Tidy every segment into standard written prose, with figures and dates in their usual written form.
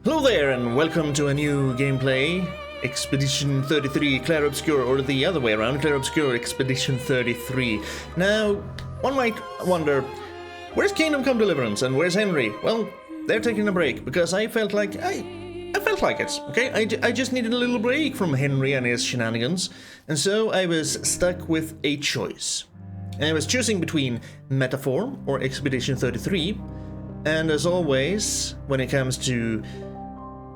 Hello there, and welcome to a new gameplay, Expedition 33 Clair Obscur, or the other way around, Clair Obscur Expedition 33. Now, one might wonder, where's Kingdom Come Deliverance and where's Henry? Well, they're taking a break, because I felt like I felt like it, okay? I just needed a little break from Henry and his shenanigans, and so I was stuck with a choice. And I was choosing between Metaphor or Expedition 33, and as always, when it comes to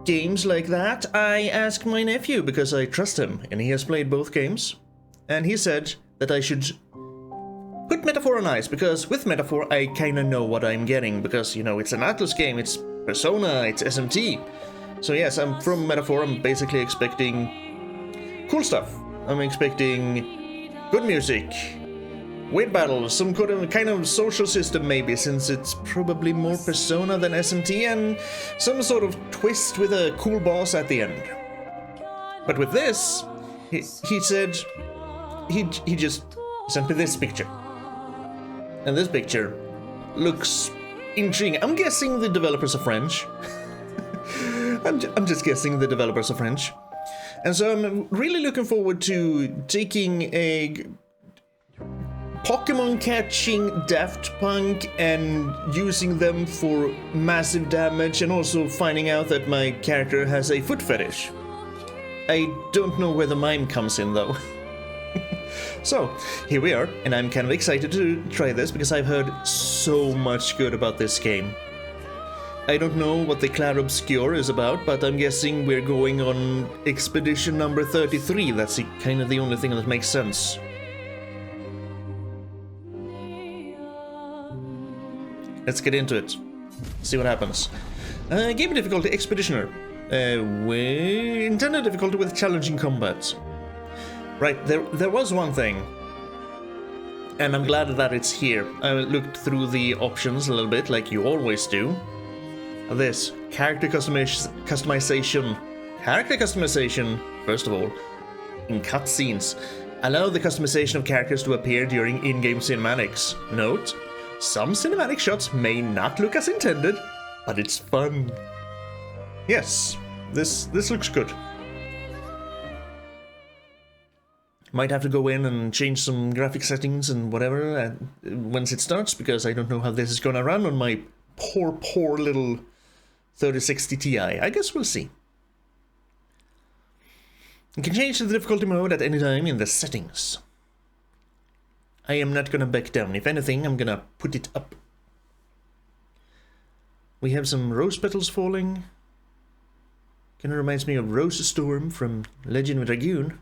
games like that, I ask my nephew because I trust him, and he has played both games. And he said that I should put Metaphor on ice, because with Metaphor I kinda know what I'm getting, because, you know, it's an Atlas game, it's Persona, it's SMT. So yes, I'm from Metaphor, I'm basically expecting cool stuff. I'm expecting good music, weird battles, some kind of social system maybe, since it's probably more Persona than SMT, and some sort of twist with a cool boss at the end. But with this, he said, he just sent me this picture. And this picture looks intriguing. I'm guessing the developers are French. I'm just guessing the developers are French. And so I'm really looking forward to taking a Pokemon catching Daft Punk and using them for massive damage, and also finding out that my character has a foot fetish. I don't know where the mime comes in though. So, here we are, and I'm kind of excited to try this because I've heard so much good about this game. I don't know what the Clair Obscur is about, but I'm guessing we're going on expedition number 33. That's kind of the only thing that makes sense. Let's get into it. See what happens. Game difficulty, Expeditioner. Intended difficulty with challenging combat. Right, there was one thing. And I'm glad that it's here. I looked through the options a little bit, like you always do. This, character customization. Character customization, first of all, in cutscenes. Allow the customization of characters to appear during in-game cinematics. Note, some cinematic shots may not look as intended, but it's fun. Yes, this looks good. Might have to go in and change some graphic settings and whatever once it starts, because I don't know how this is gonna run on my poor little 3060 Ti. I guess we'll see. You can change the difficulty mode at any time in the settings. I am not gonna back down. If anything, I'm gonna put it up. We have some rose petals falling. Kinda reminds me of Rose Storm from Legend of Dragoon.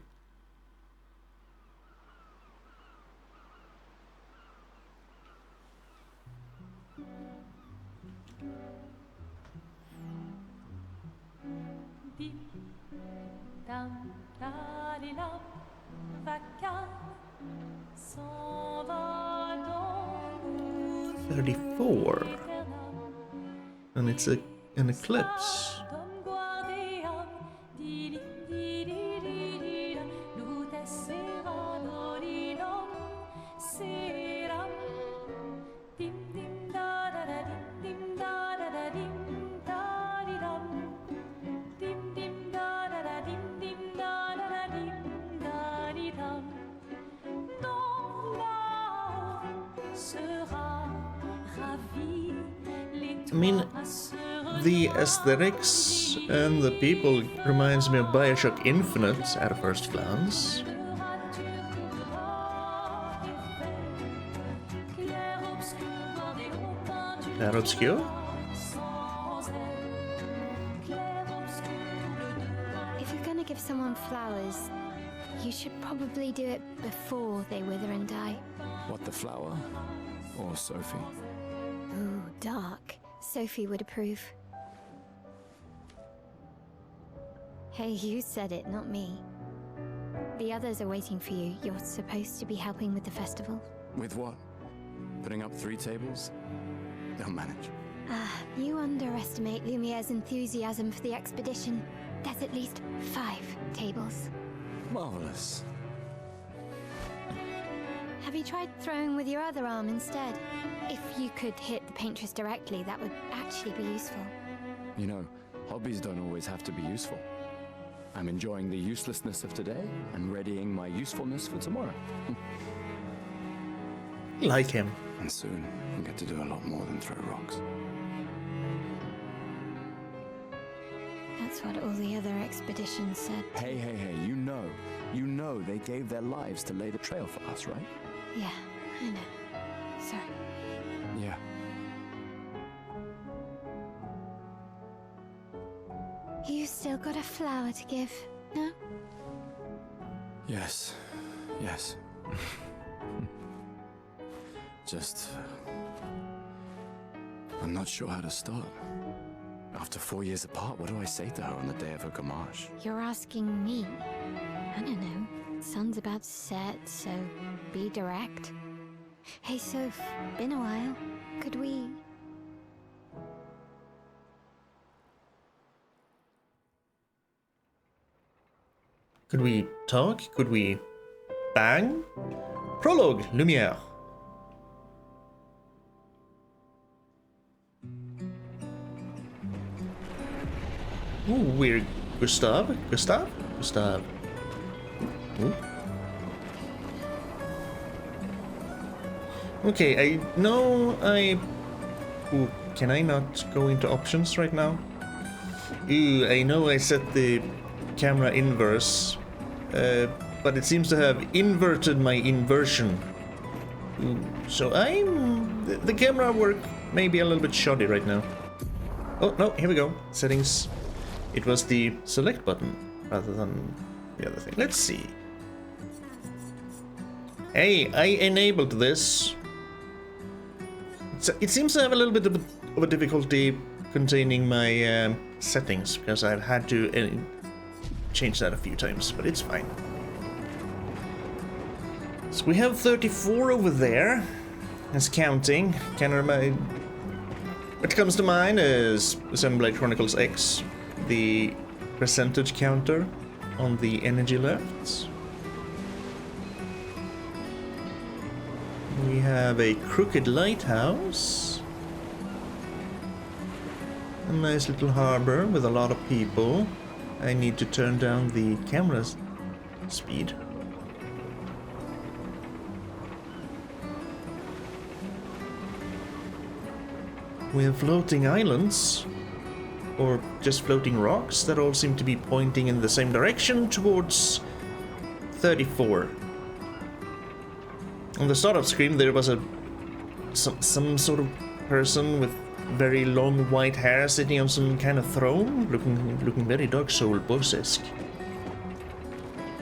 And it's an eclipse. I mean, the aesthetics and the people reminds me of Bioshock Infinite at a first glance. Clair Obscur? If you're gonna give someone flowers, you should probably do it before they wither and die. What, the flower? Or Sophie? Ooh, dark. Sophie would approve. Hey, you said it, not me. The others are waiting for you. You're supposed to be helping with the festival. With what? Putting up 3 tables? They'll manage. You underestimate Lumiere's enthusiasm for the expedition. There's at least 5 tables. Marvelous. Have you tried throwing with your other arm instead? If you could hit the paintress directly, that would actually be useful. You know, Hobbies don't always have to be useful. I'm enjoying the uselessness of today and readying my usefulness for tomorrow. Like him. And soon, I'll get to do a lot more than throw rocks. That's what all the other expeditions said. Hey, you know they gave their lives to lay the trail for us, right? Yeah, I know. Sorry. Yeah. You still got a flower to give, no? Yes. Just... I'm not sure how to start. After 4 years apart, what do I say to her on the day of her gamage? You're asking me? I don't know. Sun's about to set, so be direct. Hey, Soph, been a while. Could we... Could we talk? Could we bang? Prologue, Lumière. Ooh, we're Gustav? Ooh. Okay, Ooh, can I not go into options right now? Ooh, I know I set the camera inverse, but it seems to have inverted my inversion. Ooh, so the camera work may be a little bit shoddy right now. Oh, no, here we go. Settings. It was the select button rather than the other thing. Let's see. Hey, I enabled this. It seems to have a little bit of a difficulty containing my settings because I've had to change that a few times, but it's fine. So we have 34 over there. It's counting. What comes to mind is Xenoblade Chronicles X, the percentage counter on the energy left. We have a crooked lighthouse. A nice little harbor with a lot of people. I need to turn down the camera's speed. We have floating islands, or just floating rocks that all seem to be pointing in the same direction towards 34. On the start of screen there was some sort of person with very long white hair sitting on some kind of throne, looking very Dark Soul boss-esque.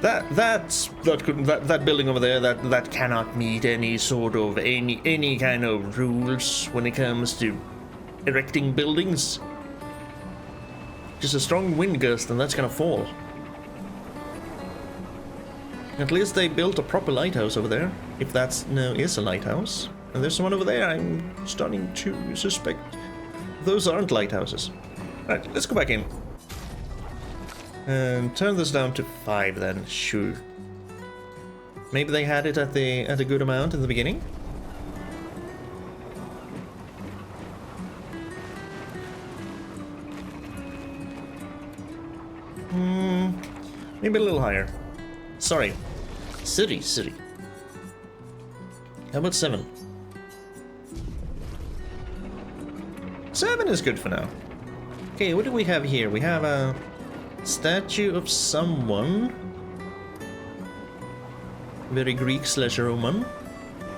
That building over there that cannot meet any sort of any kind of rules when it comes to erecting buildings. Just a strong wind gust and that's gonna fall. At least they built a proper lighthouse over there, if that's is a lighthouse. And there's one over there. I'm starting to suspect those aren't lighthouses. Right, let's go back in. And turn this down to 5 then, sure. Maybe they had it at a good amount in the beginning. Maybe a little higher. Sorry. City. How about 7? 7 is good for now. Okay, what do we have here? We have a statue of someone. Very Greek/Roman.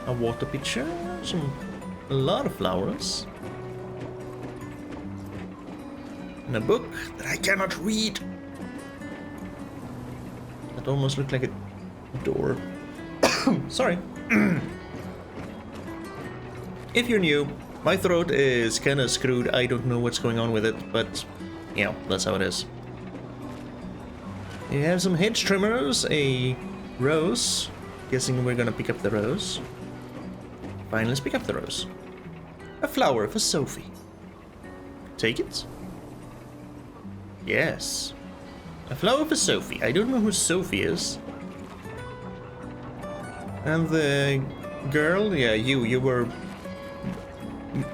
A water pitcher. A lot of flowers. And a book that I cannot read. That almost looked like a door. Sorry. If you're new, my throat is kinda screwed. I don't know what's going on with it, but yeah, that's how it is. You have some hedge trimmers, a rose. Guessing we're gonna pick up the rose. Fine, let's pick up the rose. A flower for Sophie. Take it? Yes. A flower for Sophie. I don't know who Sophie is. And the girl, yeah, you were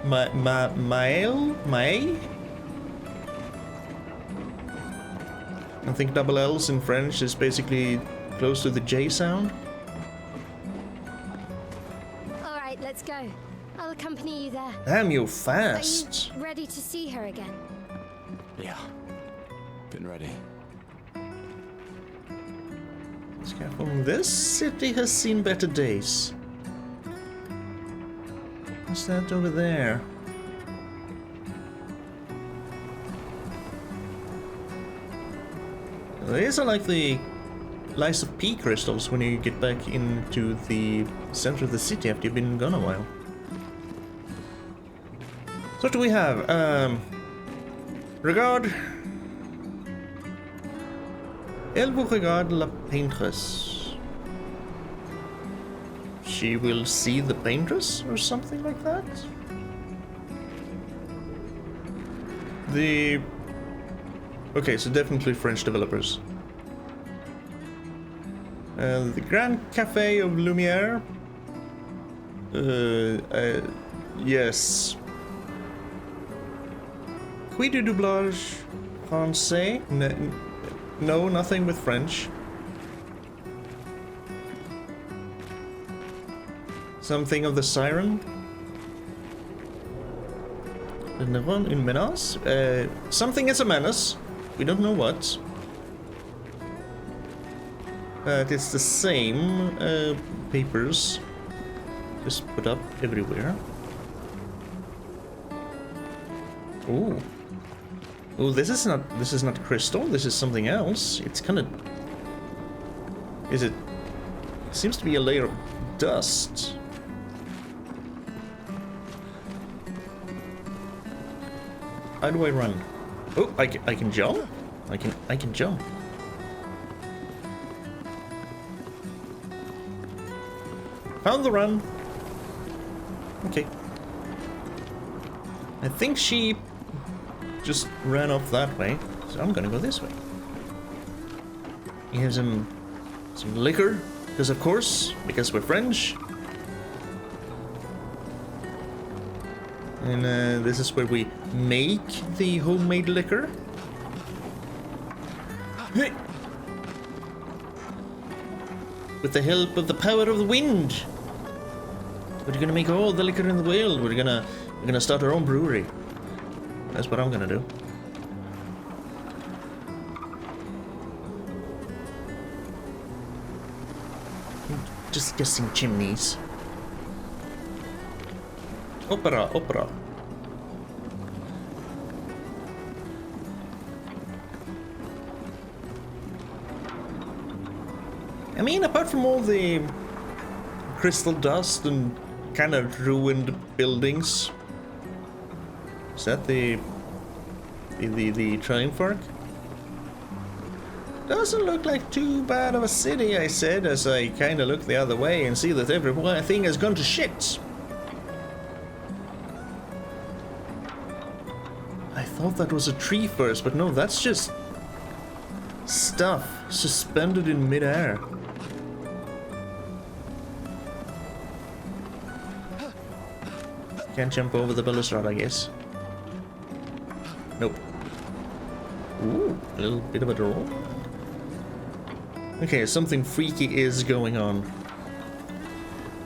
Mae? I think double L's in French is basically close to the J sound. All right, let's go. I'll accompany you there. Damn, you're Are fast. you ready to see her again? Yeah. Been ready. Let's get from this city has seen better days. What's that over there? These are like the Lies of P crystals when you get back into the center of the city after you've been gone a while. So what do we have? Regard. Elle vous regarde la paintress. She will see the paintress or something like that? The... Okay, so definitely French developers. The Grand Café of Lumière. Yes. Qui du doublage français? No, nothing with French. Something of the siren? Une menace? Something is a menace. We don't know what. It's the same papers, just put up everywhere. Ooh. Oh, this is not crystal. This is something else. It's kind of. Is it? Seems to be a layer of dust. How do I run? Oh, I can jump. I can jump. Found the run. Okay. I think she just ran off that way, so I'm gonna go this way. You have some liquor, because of course, because we're French. And this is where we make the homemade liquor. Hey! With the help of the power of the wind. We're gonna make all the liquor in the world. We're gonna start our own brewery. That's what I'm gonna do. Just guessing chimneys. Opera, opera. I mean, apart from all the crystal dust and kind of ruined buildings, is that the Triumph Arc? Doesn't look like too bad of a city, I said, as I kind of look the other way and see that everything has gone to shit. I thought that was a tree first, but no, that's just stuff suspended in midair. Can't jump over the balustrade, I guess. Nope. Ooh, a little bit of a draw. Okay, something freaky is going on.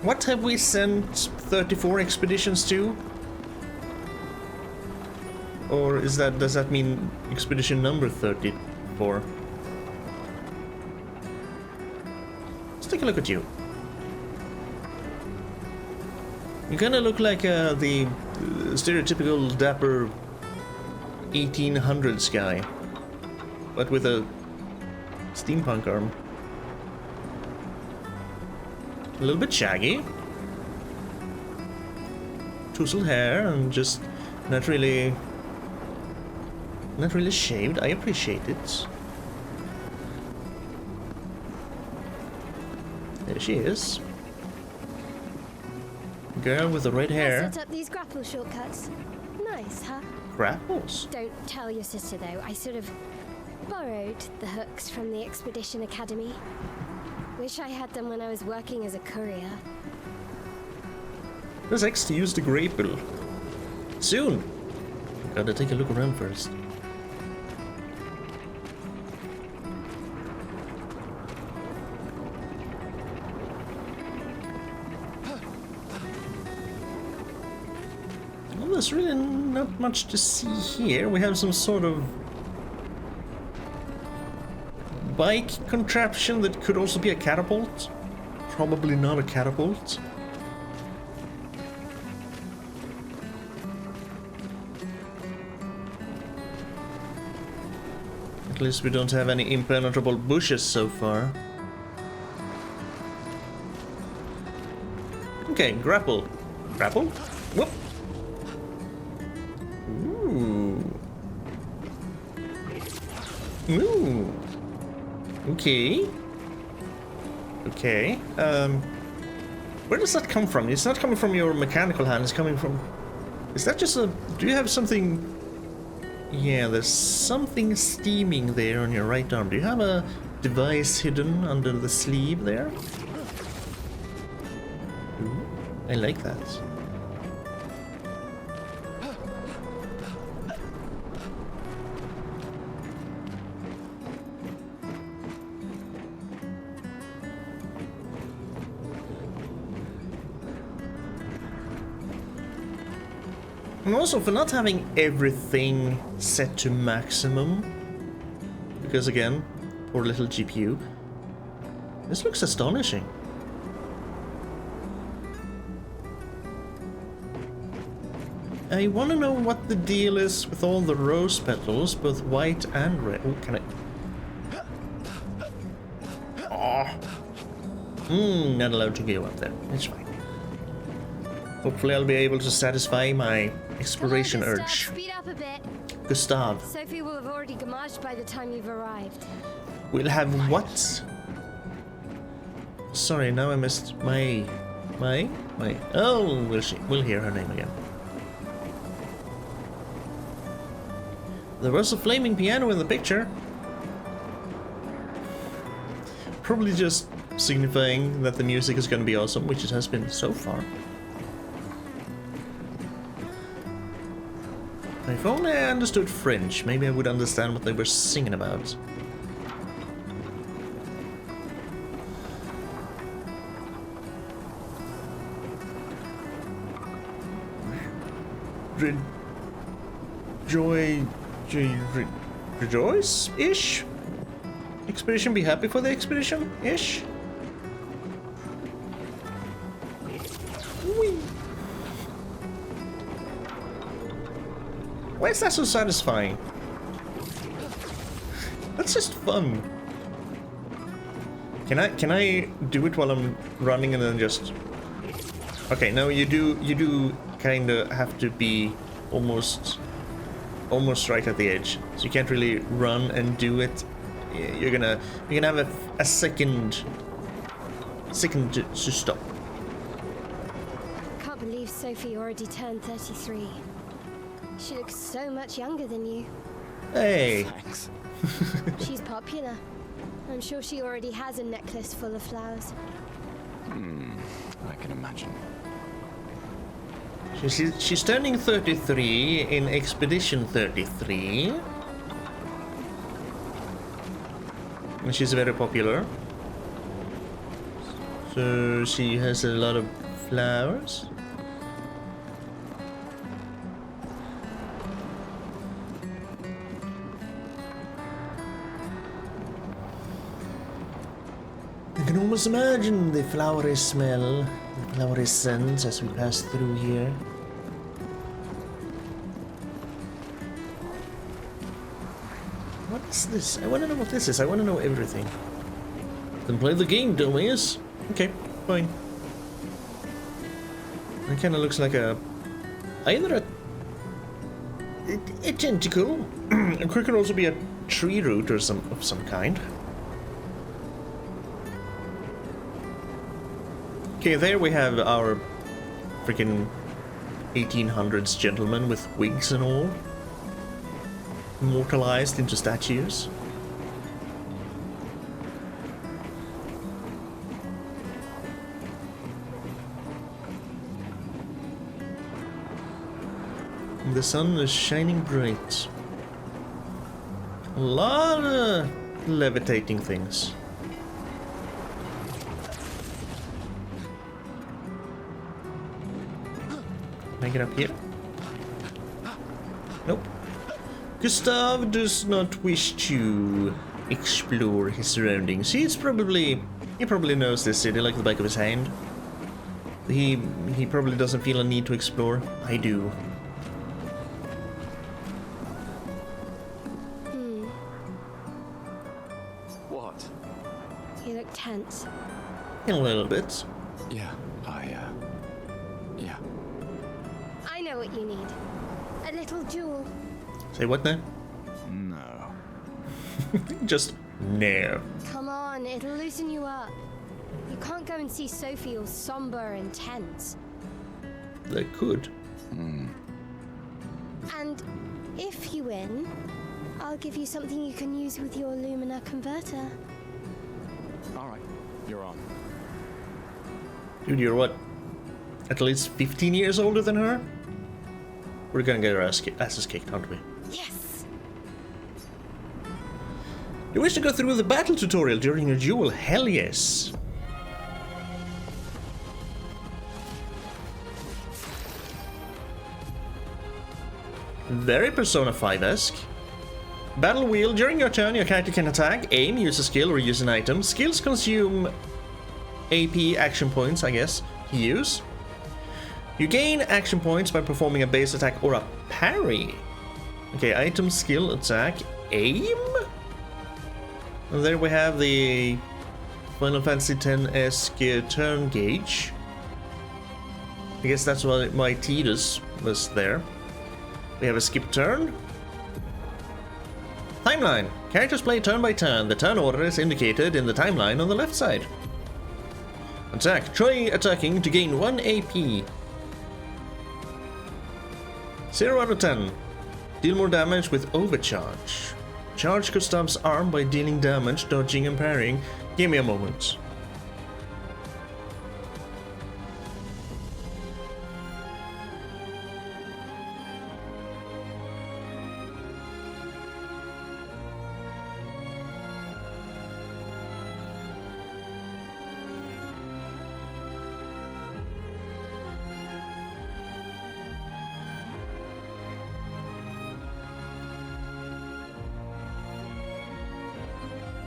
What have we sent 34 expeditions to? Or does that mean expedition number 34? Let's take a look at you. You kind of look like the stereotypical dapper 1800s guy, but with a steampunk arm. A little bit shaggy, tousled hair, and just not really shaved. I appreciate it. There she is. Girl with the red hair. I set up these grapple shortcuts. Nice, huh? Grapples? Don't tell your sister, though. I sort of borrowed the hooks from the Expedition Academy. Wish I had them when I was working as a courier. There's X to use the grapple. Soon. Gotta take a look around first. there's really not much to see here. We have some sort of bike contraption that could also be a catapult. Probably not a catapult. At least we don't have any impenetrable bushes so far. Okay, grapple. Grapple? Whoop! Ooh. Ooh. Okay. Okay. Where does that come from? It's not coming from your mechanical hand, it's coming from... Is that just a... Do you have something... Yeah, there's something steaming there on your right arm. Do you have a device hidden under the sleeve there? Ooh, I like that. And also for not having everything set to maximum, because again, poor little GPU, this looks astonishing. I want to know what the deal is with all the rose petals, both white and red. Oh, can I? Oh. Not allowed to go up there. It's fine. Hopefully I'll be able to satisfy my exploration Hello, urge. Speed up a bit. Gustav. Sophie will have already gamaged by the time you've arrived. We'll have what? Sorry, now I missed my... Oh, we'll hear her name again. There was a flaming piano in the picture. Probably just signifying that the music is going to be awesome, which it has been so far. If only I understood French, maybe I would understand what they were singing about. Rejoice-ish? Expedition, be happy for the expedition-ish? Whee! Why is that so satisfying? That's just fun. Can I do it while I'm running and then just... Okay, no, you do kinda have to be almost right at the edge. So you can't really run and do it. You're gonna have a second to stop. Can't believe Sophie already turned 33. She looks so much younger than you. Hey. Thanks. She's popular. I'm sure she already has a necklace full of flowers. I can imagine. She's turning 33 in Expedition 33. And she's very popular. So she has a lot of flowers. I can almost imagine the flowery smell, the flowery scents as we pass through here. What is this? I want to know what this is. I want to know everything. Then play the game, dummies. Okay, fine. It kind of looks like either a tentacle. It could also be a tree root of some kind. Okay, there we have our freaking 1800s gentleman with wigs and all. Immortalized into statues. And the sun is shining bright. A lot of levitating things. Can I get up here? Nope. Gustav does not wish to explore his surroundings. He probably knows this city like the back of his hand. He probably doesn't feel a need to explore. I do. What? You look tense. A little bit. Yeah, yeah. I know what you need. A little jewel. Say what now? No. Just no. Come on, it'll loosen you up. You can't go and see Sophie all somber and tense. They could. And if you win, I'll give you something you can use with your Lumina converter. All right, you're on. Dude, you're what? At least 15 years older than her? We're gonna get our asses kicked, aren't we? Yes! You wish to go through the battle tutorial during your duel? Hell yes! Very Persona 5-esque. Battle wheel. During your turn, your character can attack, aim, use a skill, or use an item. Skills consume AP action points, I guess, to use. You gain action points by performing a base attack or a parry. Okay, item, skill, attack, aim? And there we have the Final Fantasy X-esque turn gauge. I guess that's why Tidus was there. We have a skip turn. Timeline. Characters play turn by turn. The turn order is indicated in the timeline on the left side. Attack. Try attacking to gain 1 AP. 0 out of 10. Deal more damage with overcharge. Charge Gustav's arm by dealing damage, dodging and parrying. Give me a moment.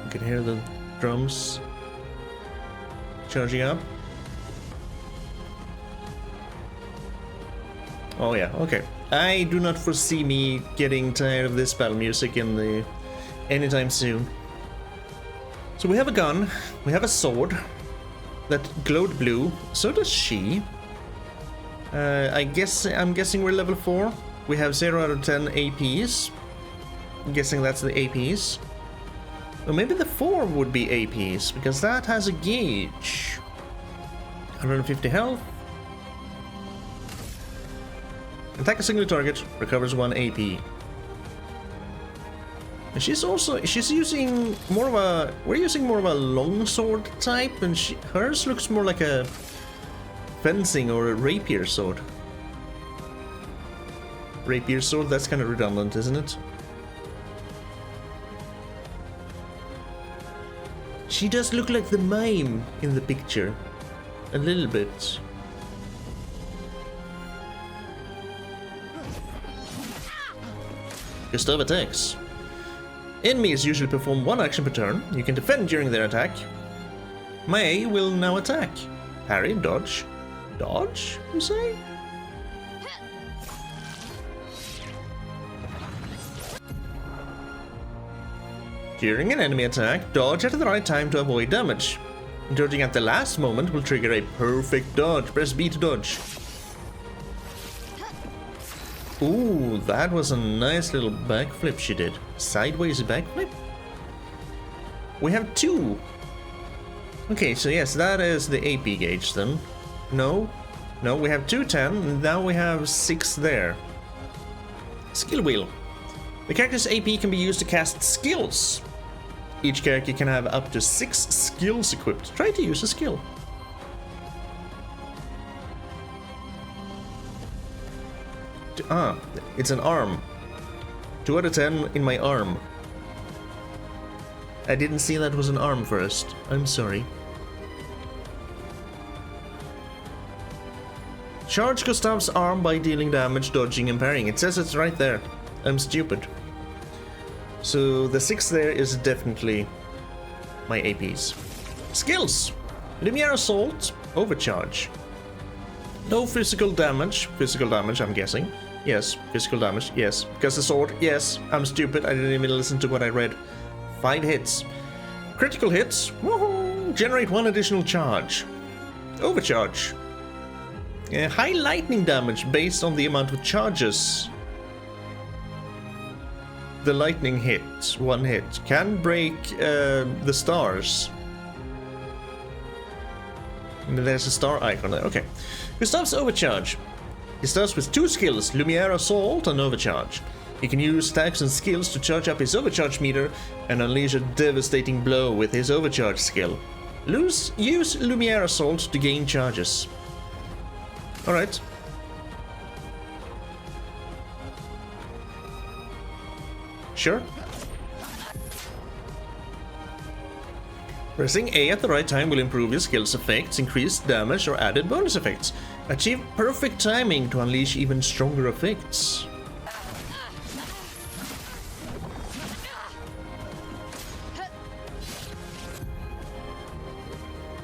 You can hear the drums charging up. Oh yeah, okay. I do not foresee me getting tired of this battle music anytime soon. So we have a gun, we have a sword that glowed blue. So does she. I'm guessing we're level 4. We have 0 out of 10 APs. I'm guessing that's the APs. Well, maybe the 4 would be APs, because that has a gauge. 150 health. Attack a single target, recovers 1 AP. And she's using more of a... We're using more of a longsword type, and hers looks more like a fencing or a rapier sword. Rapier sword, that's kind of redundant, isn't it? She does look like the mime in the picture. A little bit. Gustav attacks. Enemies usually perform 1 action per turn. You can defend during their attack. May will now attack. Parry, dodge. Dodge, you say? During an enemy attack, dodge at the right time to avoid damage. Dodging at the last moment will trigger a perfect dodge. Press B to dodge. Ooh, that was a nice little backflip she did. Sideways backflip? We have 2. Okay, so yes, that is the AP gauge then. No, we have 210, and now we have 6 there. Skill wheel. The character's AP can be used to cast skills. Each character can have up to 6 skills equipped. Try to use a skill. It's an arm. 2 out of 10 in my arm. I didn't see that was an arm first. I'm sorry. Charge Gustav's arm by dealing damage, dodging and parrying. It says it's right there. I'm stupid. So the 6 there is definitely my APs. Skills! Lumiere Assault, Overcharge. No physical damage. Physical damage, I'm guessing. Yes, physical damage, yes. Because the sword, yes. I'm stupid, I didn't even listen to what I read. 5 hits. Critical hits, woohoo! Generate 1 additional charge. Overcharge. High lightning damage based on the amount of charges. The lightning hit, 1 hit, can break the stars. And there's a star icon there, okay. Gustav's Overcharge. He starts with 2 skills, Lumiere Assault and Overcharge. He can use stacks and skills to charge up his overcharge meter and unleash a devastating blow with his overcharge skill. Use Lumiere Assault to gain charges. Alright. Sure. Pressing A at the right time will improve your skill's effects, increase damage, or added bonus effects. Achieve perfect timing to unleash even stronger effects.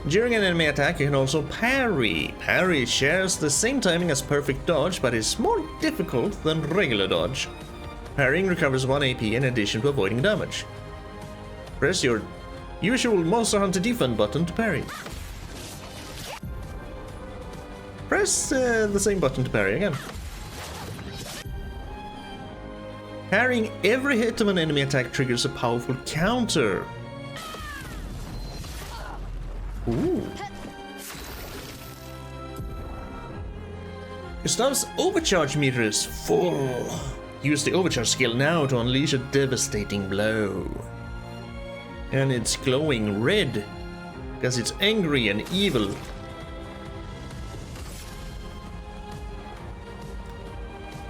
During an enemy attack, you can also parry. Parry shares the same timing as perfect dodge, but is more difficult than regular dodge. Parrying recovers 1 AP in addition to avoiding damage. Press your usual Monster Hunter defend button to parry. Press the same button to parry again. Parrying every hit of an enemy attack triggers a powerful counter. Ooh. Gustav's overcharge meter is full. Use the overcharge skill now to unleash a devastating blow. And it's glowing red because it's angry and evil.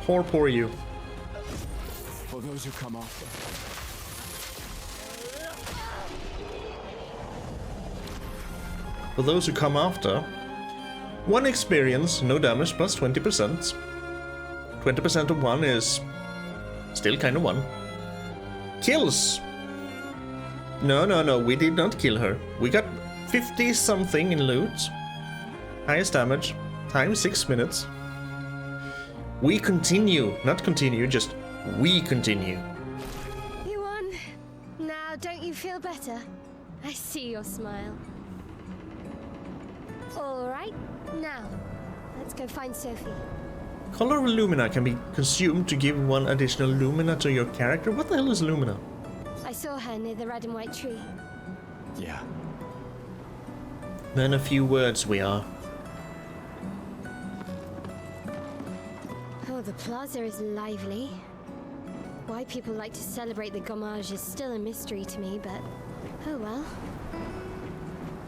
Poor you. For those who come after. For those who come after, 1 experience, no damage, plus 20%. 20% of 1 is still kind of 1. Kills. No, we did not kill her. We got 50 something in loot. Highest damage, time 6 minutes. We continue, not continue, just we continue. You won. Now, don't you feel better? I see your smile. Alright, now, let's go find Sophie. Color of Lumina can be consumed to give 1 additional Lumina to your character. What the hell is Lumina? I saw her near the red and white tree. Yeah. Men a few words we are. Oh, the plaza is lively. Why people like to celebrate the gommage is still a mystery to me, but oh well.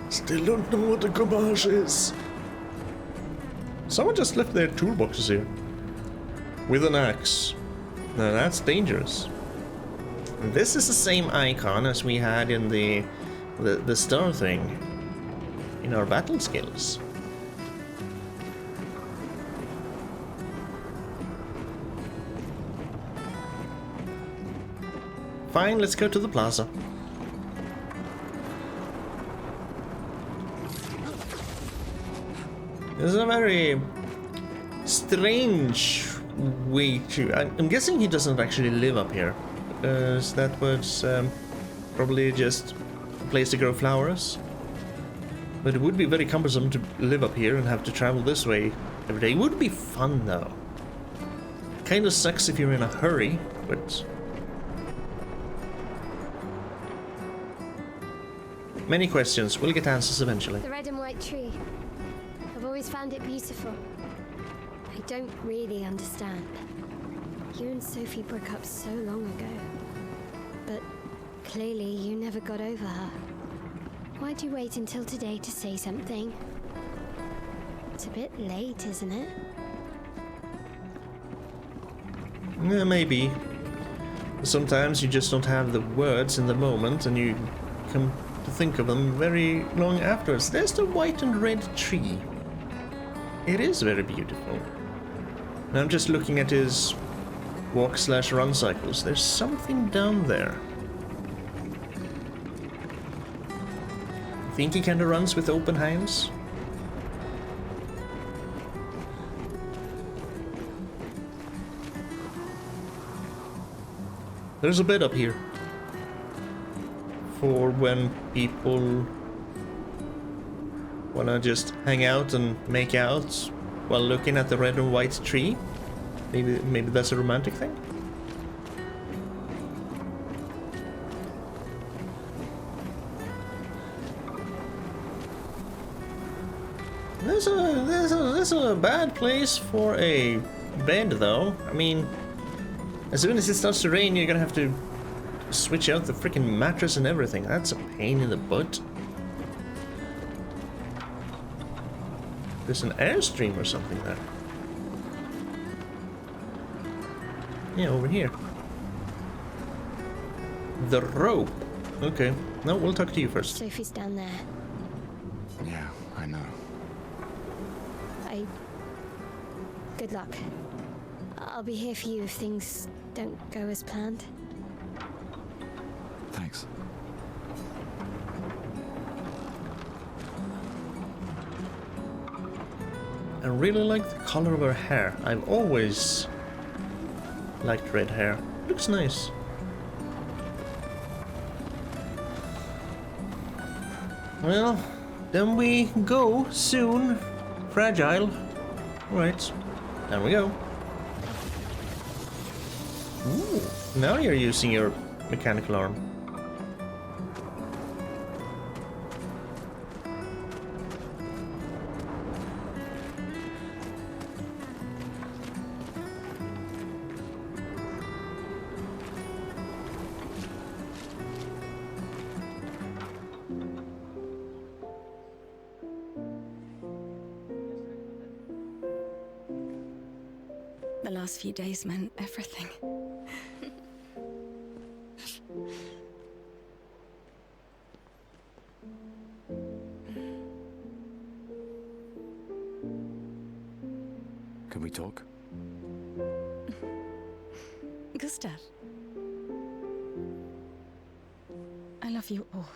Still don't know what the garbage is. Someone just left their toolboxes here. With an axe. Now that's dangerous. And this is the same icon as we had in the star thing. In our battle skills. Fine, let's go to the plaza. This is a very strange way to... I'm guessing he doesn't actually live up here. Because that was probably just a place to grow flowers. But it would be very cumbersome to live up here and have to travel this way every day. It would be fun though. Kinda sucks if you're in a hurry, but... Many questions. We'll get answers eventually. The red and white tree. I've always found it beautiful. I don't really understand. You and Sophie broke up so long ago. But clearly you never got over her. Why'd you wait until today to say something? It's a bit late, isn't it? Yeah, maybe. Sometimes you just don't have the words in the moment and you come to think of them very long afterwards. There's the white and red tree. It is very beautiful. And I'm just looking at his walk/run cycles. There's something down there. I think he kinda runs with open hands. There's a bed up here. For when people wanna just hang out and make out while looking at the red and white tree. Maybe that's a romantic thing? This is a bad place for a bed, though. I mean, as soon as it starts to rain, you're gonna have to switch out the freaking mattress and everything. That's a pain in the butt. There's an airstream or something there. Yeah, over here. The rope. Okay. No, we'll talk to you first. Sophie's down there. Yeah, I know. Good luck. I'll be here for you if things don't go as planned. Thanks. I really like the color of her hair. I've always liked red hair. Looks nice. Well, then we go soon. Fragile. Alright, down we go. Ooh, now you're using your mechanical arm. The last few days meant everything. Can we talk? Gustav. I love you all.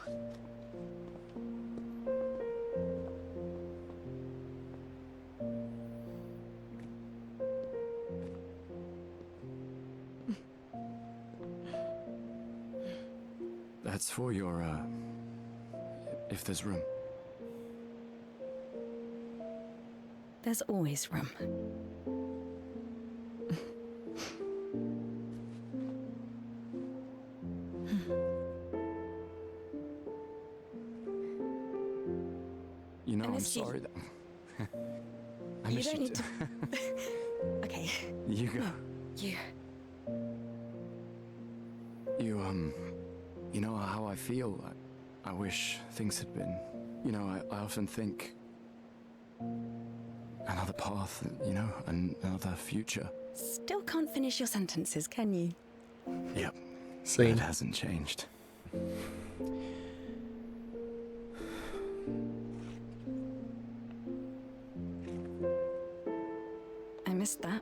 That's for your, if there's room. There's always room. You know, I'm miss you. sorry that... I You miss don't you need too. to... Okay. You go. No, you. You know how I feel? I wish things had been... You know, I often think... Another path, you know, another future. Still can't finish your sentences, can you? Yep. Same. It hasn't changed. I missed that.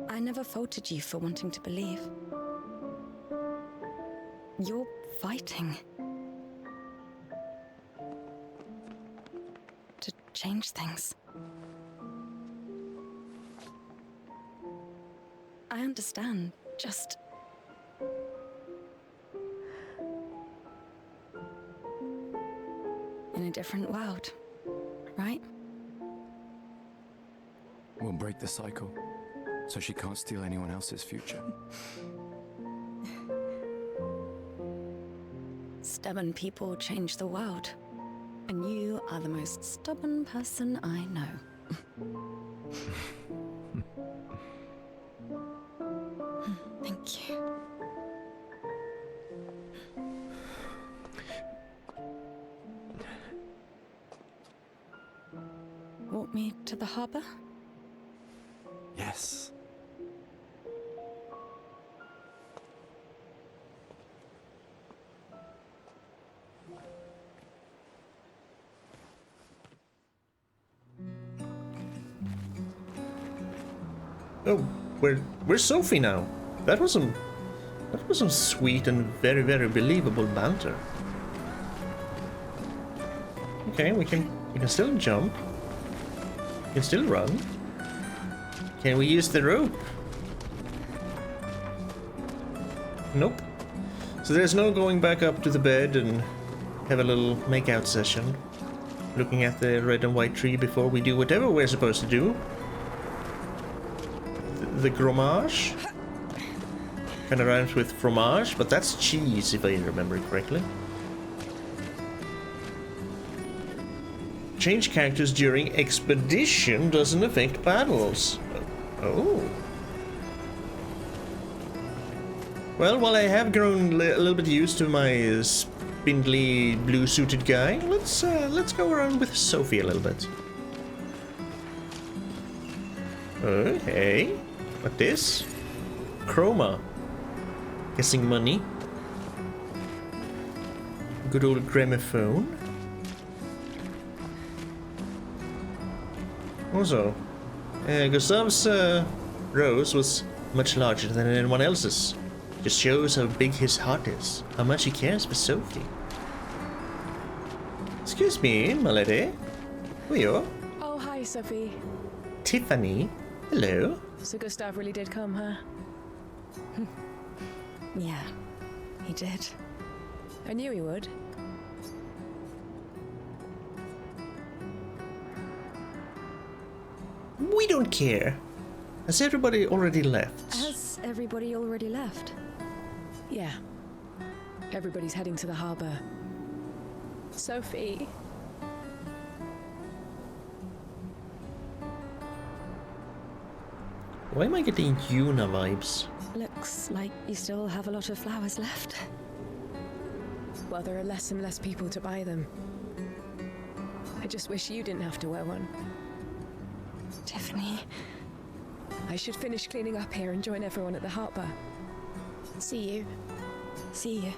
I never faulted you for wanting to believe. You're fighting to change things. I understand, just... in a different world, right? We'll break the cycle, so she can't steal anyone else's future. Stubborn people change the world, and you are the most stubborn person I know. Thank you. Walk me to the harbor? Yes. Oh, where's Sophie now? That was some sweet and very, very believable banter. Okay, we can still jump. We can still run. Can we use the rope? Nope. So there's no going back up to the bed and have a little make-out session. Looking at the red and white tree before we do whatever we're supposed to do. The fromage. Kind of rhymes with fromage, but that's cheese if I remember correctly. Change characters during expedition doesn't affect battles. Oh. Well, while I have grown a little bit used to my spindly blue-suited guy, let's go around with Sophie a little bit. Oh, hey. What this? Chroma. Guessing money. Good old gramophone. Also, Gustav's rose was much larger than anyone else's. Just shows how big his heart is, how much he cares for Sophie. Excuse me, my lady. Who are you? Oh, hi, Sophie. Tiffany. Hello. So Gustav really did come, huh? Yeah, he did. I knew he would. We don't care. Has everybody already left? Has everybody already left? Yeah. Everybody's heading to the harbor. Sophie. Why am I getting Yuna vibes? Looks like you still have a lot of flowers left. Well, there are less and less people to buy them. I just wish you didn't have to wear one. Tiffany. I should finish cleaning up here and join everyone at the harbor. See you. See you.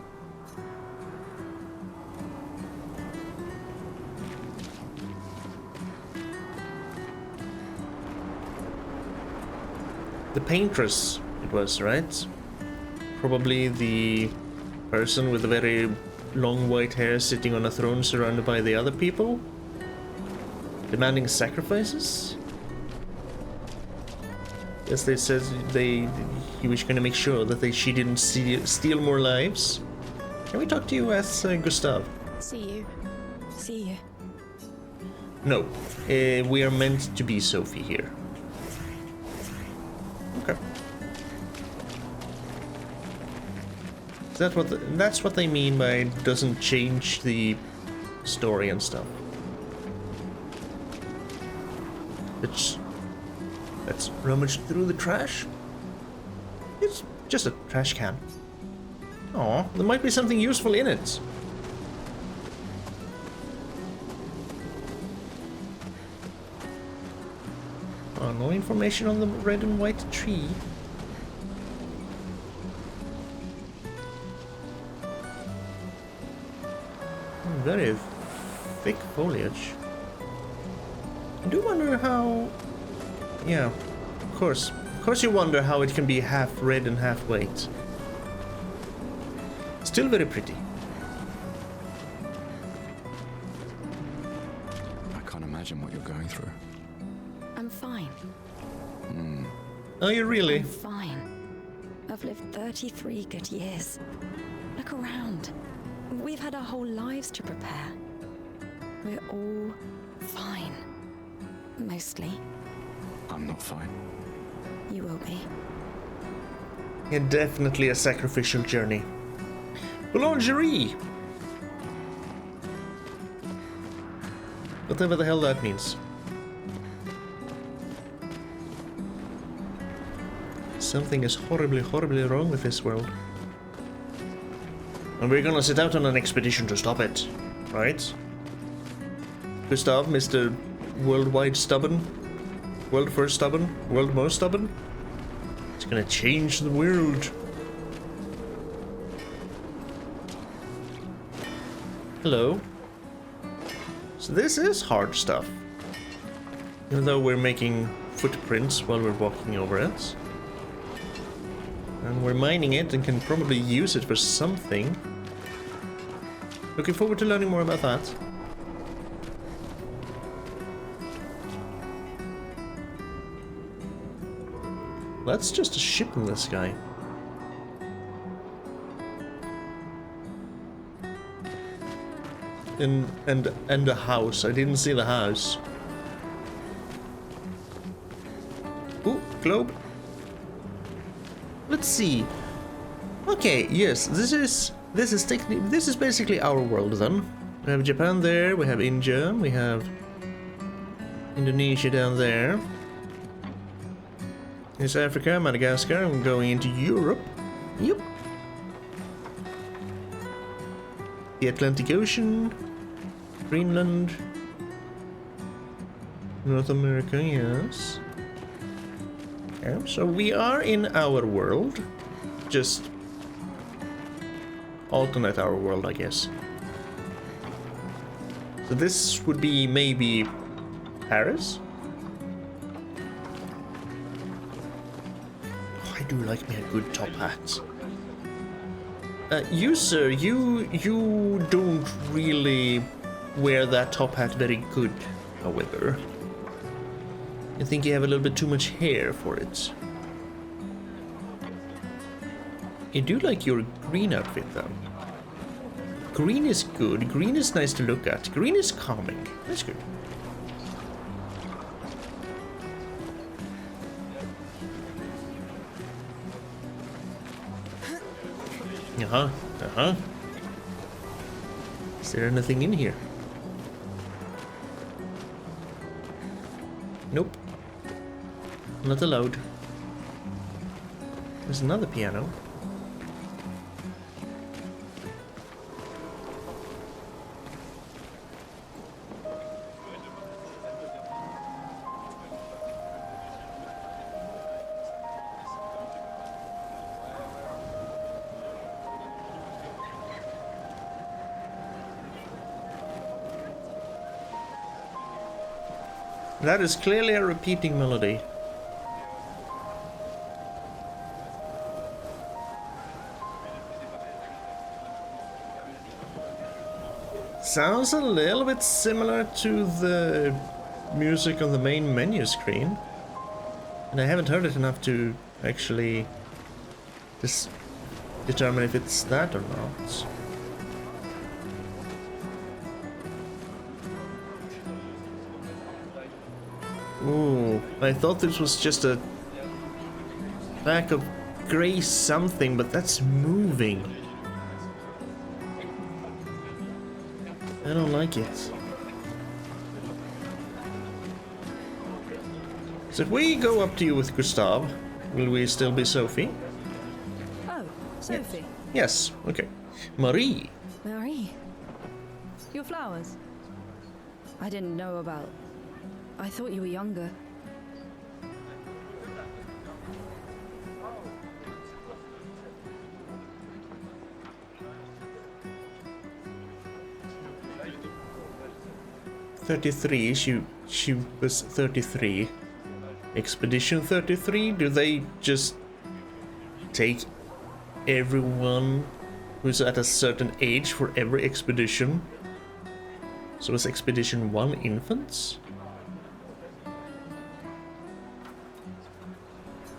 The paintress, it was, right? Probably the person with the very long white hair sitting on a throne surrounded by the other people? Demanding sacrifices? Yes, they said he was going to make sure that she didn't steal more lives. Can we talk to you as Gustav? See you. See you. No, we are meant to be Sophie here. Okay. That's what they mean by doesn't change the story and stuff. Let's rummage through the trash. It's just a trash can. Aw, there might be something useful in it. Oh, no information on the red and white tree. Very thick foliage. I do wonder how... Yeah, of course you wonder how it can be half red and half white. Still very pretty. I can't imagine what you're going through. I'm fine. Oh, you really? I'm fine. I've lived 33 good years. Look around. We've had our whole lives to prepare. We're all fine. Mostly. I'm not fine. You will be. Yeah, definitely a sacrificial journey. Boulangerie! Whatever the hell that means. Something is horribly, horribly wrong with this world. And we're gonna set out on an expedition to stop it, right? Gustav, Mr. Worldwide Stubborn? World first stubborn? World most stubborn? It's gonna change the world. Hello. So this is hard stuff. Even though we're making footprints while we're walking over it. And we're mining it and can probably use it for something. Looking forward to learning more about that. That's just a ship in the sky. And a house. I didn't see the house. Ooh, globe. Let's see. Okay, yes, this is basically our world then. We have Japan there, we have India, we have Indonesia down there. Here's Africa, Madagascar, I'm going into Europe. Yep. The Atlantic Ocean, Greenland, North America, yes. Yeah, so we are in our world, just alternate our world, I guess. So this would be maybe Paris? Oh, I do like me a good top hat. You, sir, you don't really wear that top hat very good, however. I think you have a little bit too much hair for it. I do like your green outfit, though. Green is good. Green is nice to look at. Green is calming. That's good. Uh-huh. Uh-huh. Is there anything in here? Nope. Not allowed. There's another piano. That is clearly a repeating melody. Sounds a little bit similar to the music on the main menu screen. And I haven't heard it enough to actually just determine if it's that or not. Ooh, I thought this was just a pack of grey something, but that's moving. I don't like it. So if we go up to you with Gustav, will we still be Sophie? Oh, Sophie. Yes, okay. Marie. Marie. Your flowers? I didn't know about... I thought you were younger. She was 33. Expedition 33? Do they just take everyone who's at a certain age for every expedition? So was Expedition 1 infants?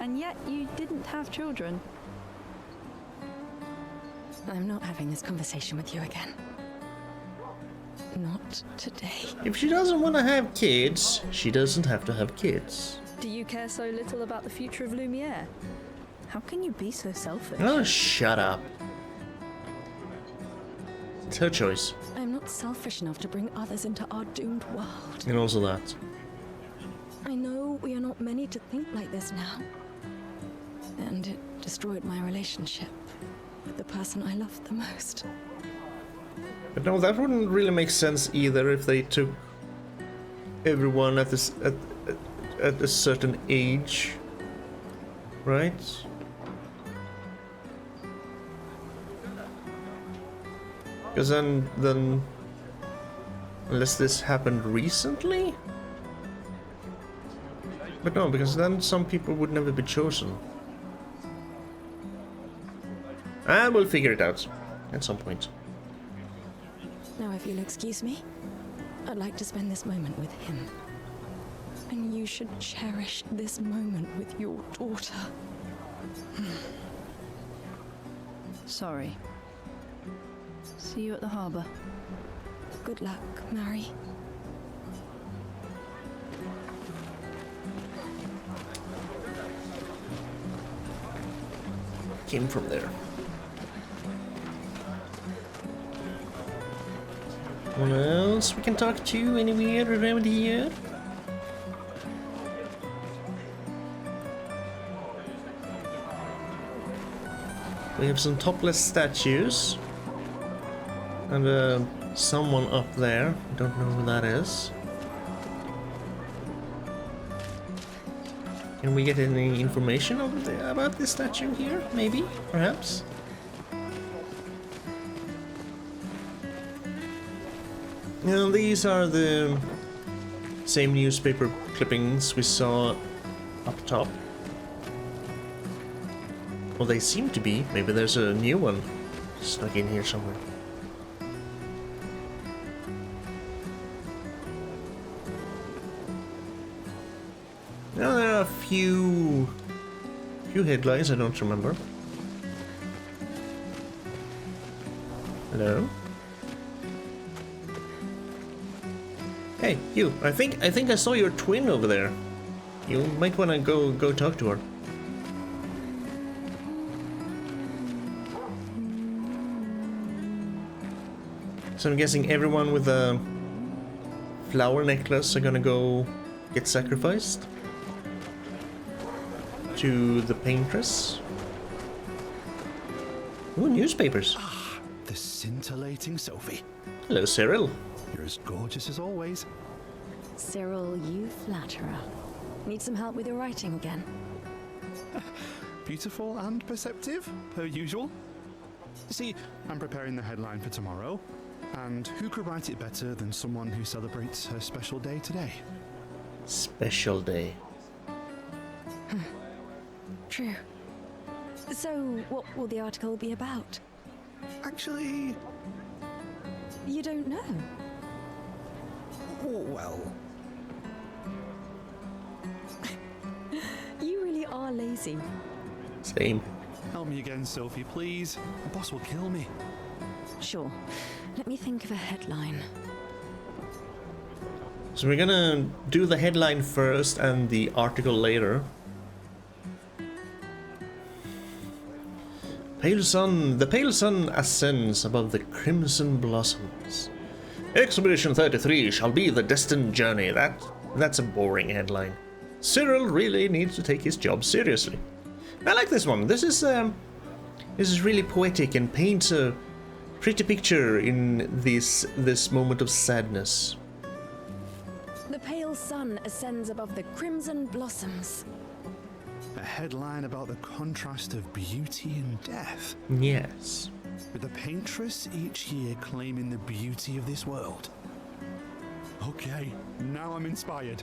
And yet you didn't have children. I'm not having this conversation with you again. Not today. If she doesn't want to have kids, she doesn't have to have kids. Do you care so little about the future of Lumiere? How can you be so selfish? Oh, shut up. It's her choice. I'm not selfish enough to bring others into our doomed world. And also that. I know we are not many to think like this now. And it destroyed my relationship with the person I loved the most. But no, that wouldn't really make sense either if they took everyone at this at a certain age, right? Because then unless this happened recently, But no, because then some people would never be chosen. And we'll figure it out at some point. Now, if you'll excuse me, I'd like to spend this moment with him. And you should cherish this moment with your daughter. Sorry. See you at the harbor. Good luck, Mary. Came from there. What else we can talk to anywhere around here? We have some topless statues. And someone up there. Don't know who that is. Can we get any information about this statue here? Maybe? Perhaps? Now, these are the same newspaper clippings we saw up top. Well, they seem to be. Maybe there's a new one stuck in here somewhere. Now there are a few headlines I don't remember. Hello? Hey, you. I think I saw your twin over there. You might want to go talk to her. So I'm guessing everyone with a flower necklace are gonna go get sacrificed to the paintress. Ooh, newspapers. Ah, the scintillating Sophie. Hello, Cyril. You're as gorgeous as always. Cyril, you flatterer. Need some help with your writing again? Beautiful and perceptive, per usual. You see, I'm preparing the headline for tomorrow, and who could write it better than someone who celebrates her special day today? Special day. True. So, what will the article be about? Actually, You don't know? well, You really are lazy. Same. help me again, Sophie, please. The boss will kill me. Sure. Let me think of a headline. So we're gonna do the headline first and the article later. The pale sun ascends above the crimson blossoms. Expedition 33 shall be the destined journey. That's a boring headline. Cyril really needs to take his job seriously. I like this one. This is really poetic and paints a pretty picture in this moment of sadness. The pale sun ascends above the crimson blossoms. A headline about the contrast of beauty and death, Yes. with the paintress each year claiming the beauty of this world. Okay, now I'm inspired.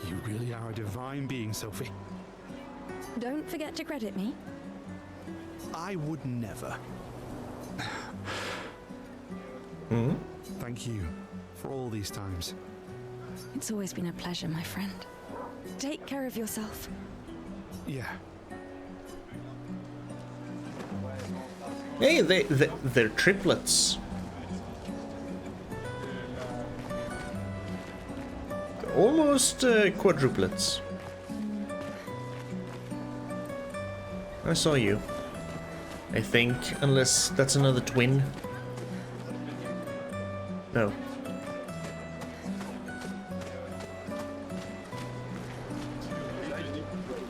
You really are a divine being, Sophie. Don't forget to credit me. I would never. Hmm? Thank you for all these times. It's always been a pleasure, my friend. Take care of yourself. Yeah. Hey, they're triplets. Almost quadruplets. I saw you. I think, unless that's another twin. No.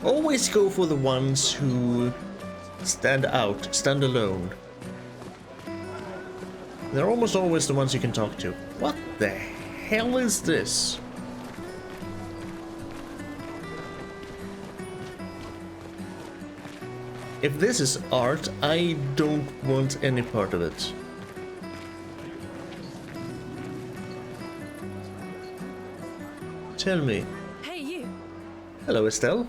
Always go for the ones who stand out, stand alone. They're almost always the ones you can talk to. What the hell is this? If this is art, I don't want any part of it. Tell me. Hey, you! Hello, Estelle.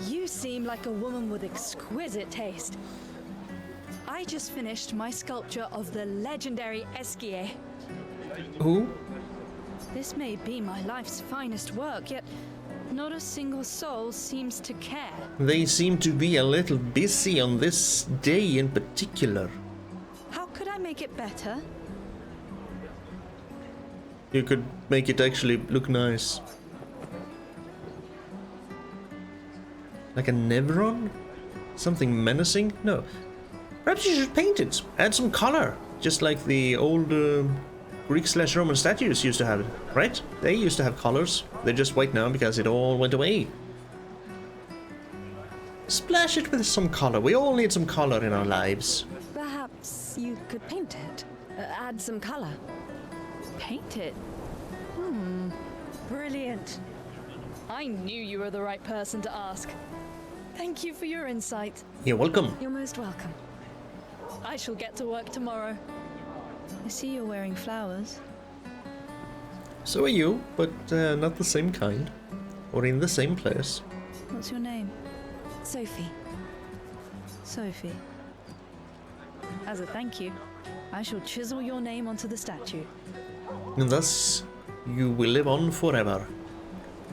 You seem like a woman with exquisite taste. I just finished my sculpture of the legendary S.A.S. Who? This may be my life's finest work, yet not a single soul seems to care. They seem to be a little busy on this day in particular. How could I make it better? You could make it actually look nice. Like a Nevron? Something menacing? No. Perhaps you should paint it. Add some color. Just like the old Greek/Roman statues used to have it, right? They used to have colors. They're just white now because it all went away. Splash it with some color. We all need some color in our lives. Perhaps you could paint it. Add some color. Paint it? Brilliant. I knew you were the right person to ask. Thank you for your insight. You're welcome. You're most welcome. I shall get to work tomorrow. I see you're wearing flowers. So are you, but not the same kind. Or in the same place. What's your name? Sophie. Sophie. As a thank you, I shall chisel your name onto the statue. And thus, you will live on forever.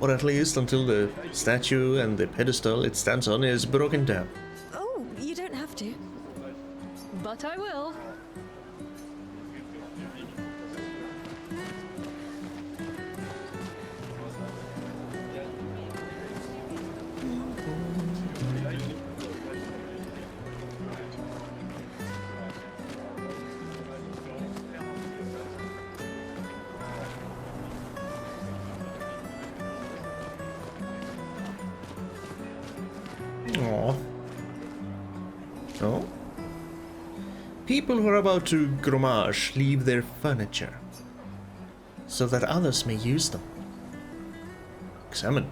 Or at least until the statue and the pedestal it stands on is broken down. Oh, you don't have to. But I will. Aww. No? People who are about to grammage leave their furniture so that others may use them. Examine.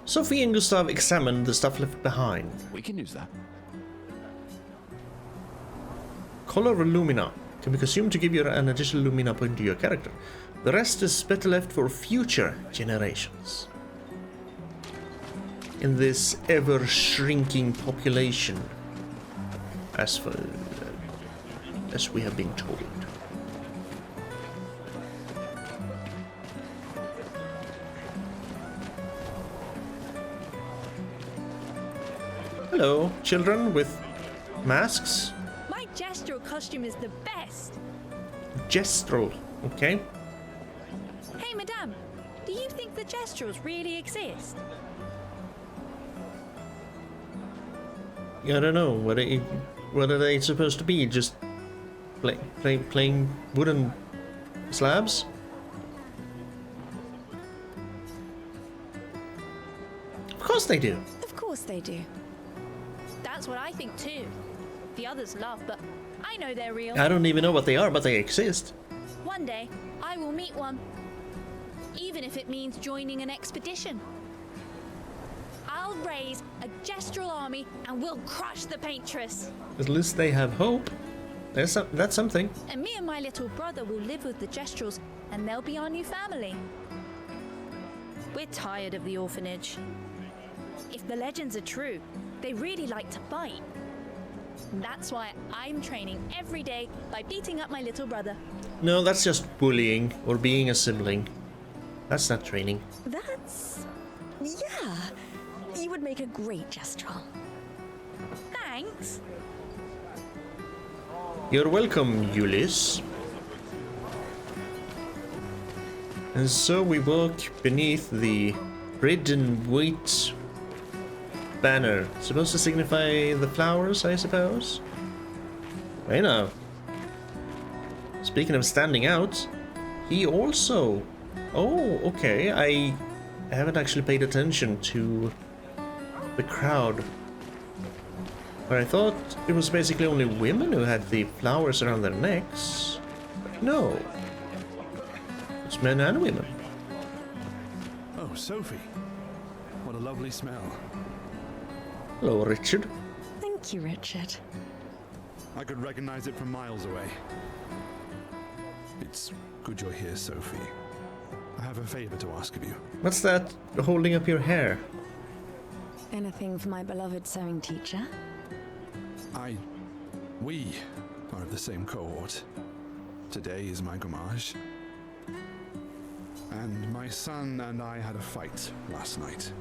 Sophie and Gustav examined the stuff left behind. We can use that. Color Lumina can be consumed to give you an additional Lumina point to your character. The rest is better left for future generations. In this ever-shrinking population, as we have been told. Hello, children with masks. My gestural costume is the best. Gestural, okay. Hey, madame, do you think the gestrals really exist? I don't know. What are they supposed to be? Just playing wooden slabs? Of course they do. Of course they do. That's what I think too. The others laugh, but I know they're real. I don't even know what they are, but they exist. One day, I will meet one. Even if it means joining an expedition. I'll raise a gestural army and we'll crush the paintress. At least they have hope. That's something. And me and my little brother will live with the gestrals and they'll be our new family. We're tired of the orphanage. If the legends are true, they really like to bite. That's why I'm training every day by beating up my little brother. No, that's just bullying or being a sibling. That's not training. That's... yeah. You would make a great gestural. Thanks. You're welcome, Ulysses. And so we walk beneath the red and white banner. Supposed to signify the flowers, I suppose? I know. Speaking of standing out, he also... Oh, okay. I haven't actually paid attention to the crowd. But I thought it was basically only women who had the flowers around their necks. But no. It's men and women. Oh, Sophie. What a lovely smell. Hello, Richard. Thank you, Richard. I could recognize it from miles away. It's good you're here, Sophie. I have a favor to ask of you. What's that holding up your hair? Anything for my beloved sewing teacher? We are of the same cohort. Today is my gommage. And my son and I had a fight last night.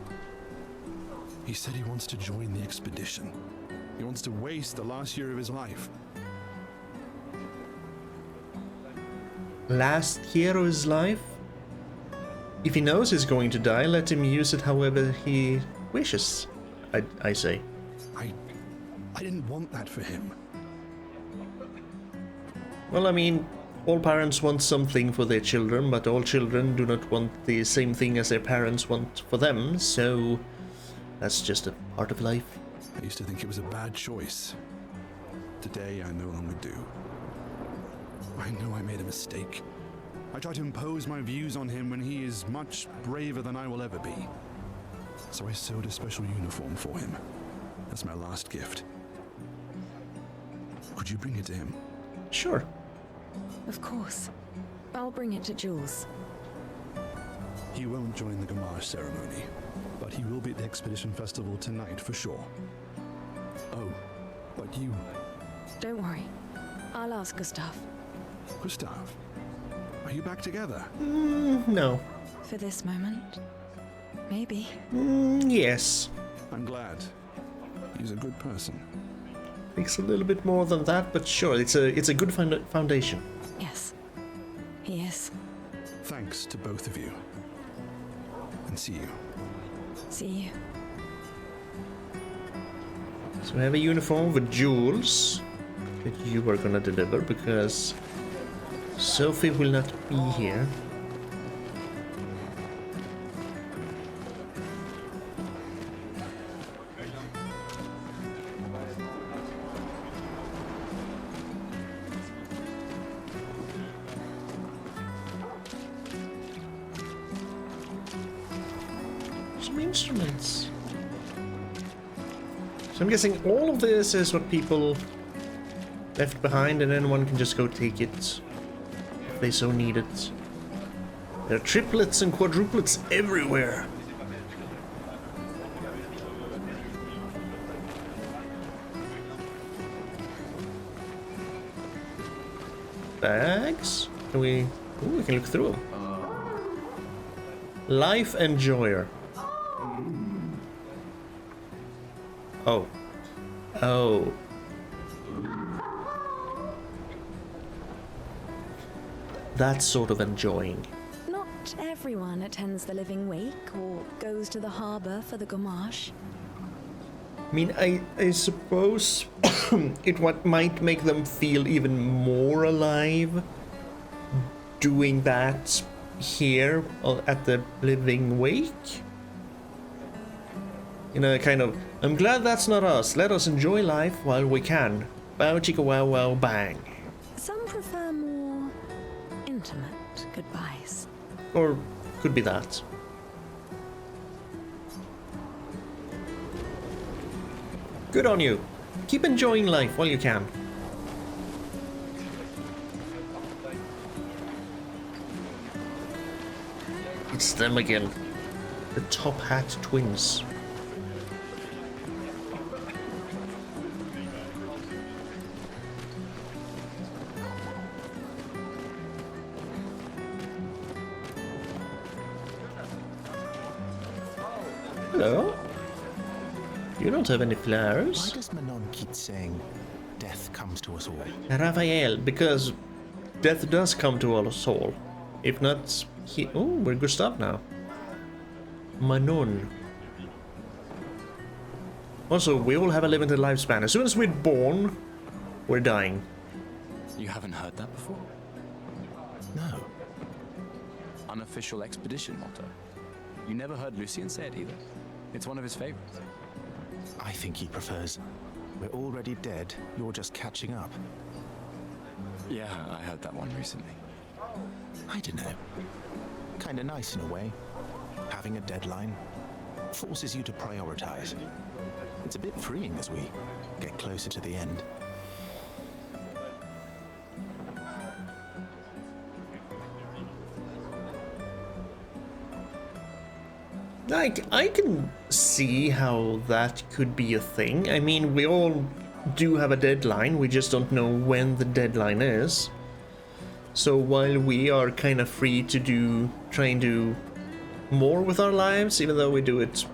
He said he wants to join the expedition. He wants to waste the last year of his life. Last year of his life? If he knows he's going to die, let him use it however he wishes, I say. I didn't want that for him. Well, I mean, all parents want something for their children, but all children do not want the same thing as their parents want for them, so that's just a part of life. I used to think it was a bad choice. Today, I no longer do. I know I made a mistake. I tried to impose my views on him when he is much braver than I will ever be. So I sewed a special uniform for him. That's my last gift. Could you bring it to him? Sure. Of course. I'll bring it to Jules. He won't join the Gamage ceremony, but he will be at the Expedition Festival tonight for sure. Oh, but you... Don't worry. I'll ask Gustav. Gustav, are you back together? No. For this moment? Maybe. Yes. I'm glad. He's a good person. Takes a little bit more than that, but sure, it's a good foundation. Yes. He is. Thanks to both of you. And see you. See you. So we have a uniform with Jules that you are gonna deliver because Sophie will not be here. Some instruments. So I'm guessing all of this is what people left behind and anyone can just go take it if they so need it. There are triplets and quadruplets everywhere. Bags? Can we... Ooh, we can look through them. Life Enjoyer. Oh. Oh. That's sort of enjoying. Not everyone attends the Living Wake or goes to the harbour for the gommage. I mean, I suppose it might make them feel even more alive doing that here at the Living Wake. You know, kind of, I'm glad that's not us. Let us enjoy life while we can. Bow chicka wow wow bang. Some prefer more intimate goodbyes. Or could be that. Good on you. Keep enjoying life while you can. It's them again. The Top Hat Twins. Hello? You don't have any flowers? Why does Manon keep saying death comes to us all? Raphael, because death does come to us all. If not, oh, we're Gustav now. Manon. Also, we all have a limited lifespan. As soon as we're born, we're dying. You haven't heard that before? No. Unofficial expedition motto. You never heard Lucien say it either. It's one of his favorites. I think he prefers, we're already dead, you're just catching up. Yeah, I heard that one recently. I don't know. Kinda nice in a way. Having a deadline forces you to prioritize. It's a bit freeing as we get closer to the end. I can see how that could be a thing. I mean, we all do have a deadline, we just don't know when the deadline is. So while we are kind of free to try and do more with our lives, even though we do it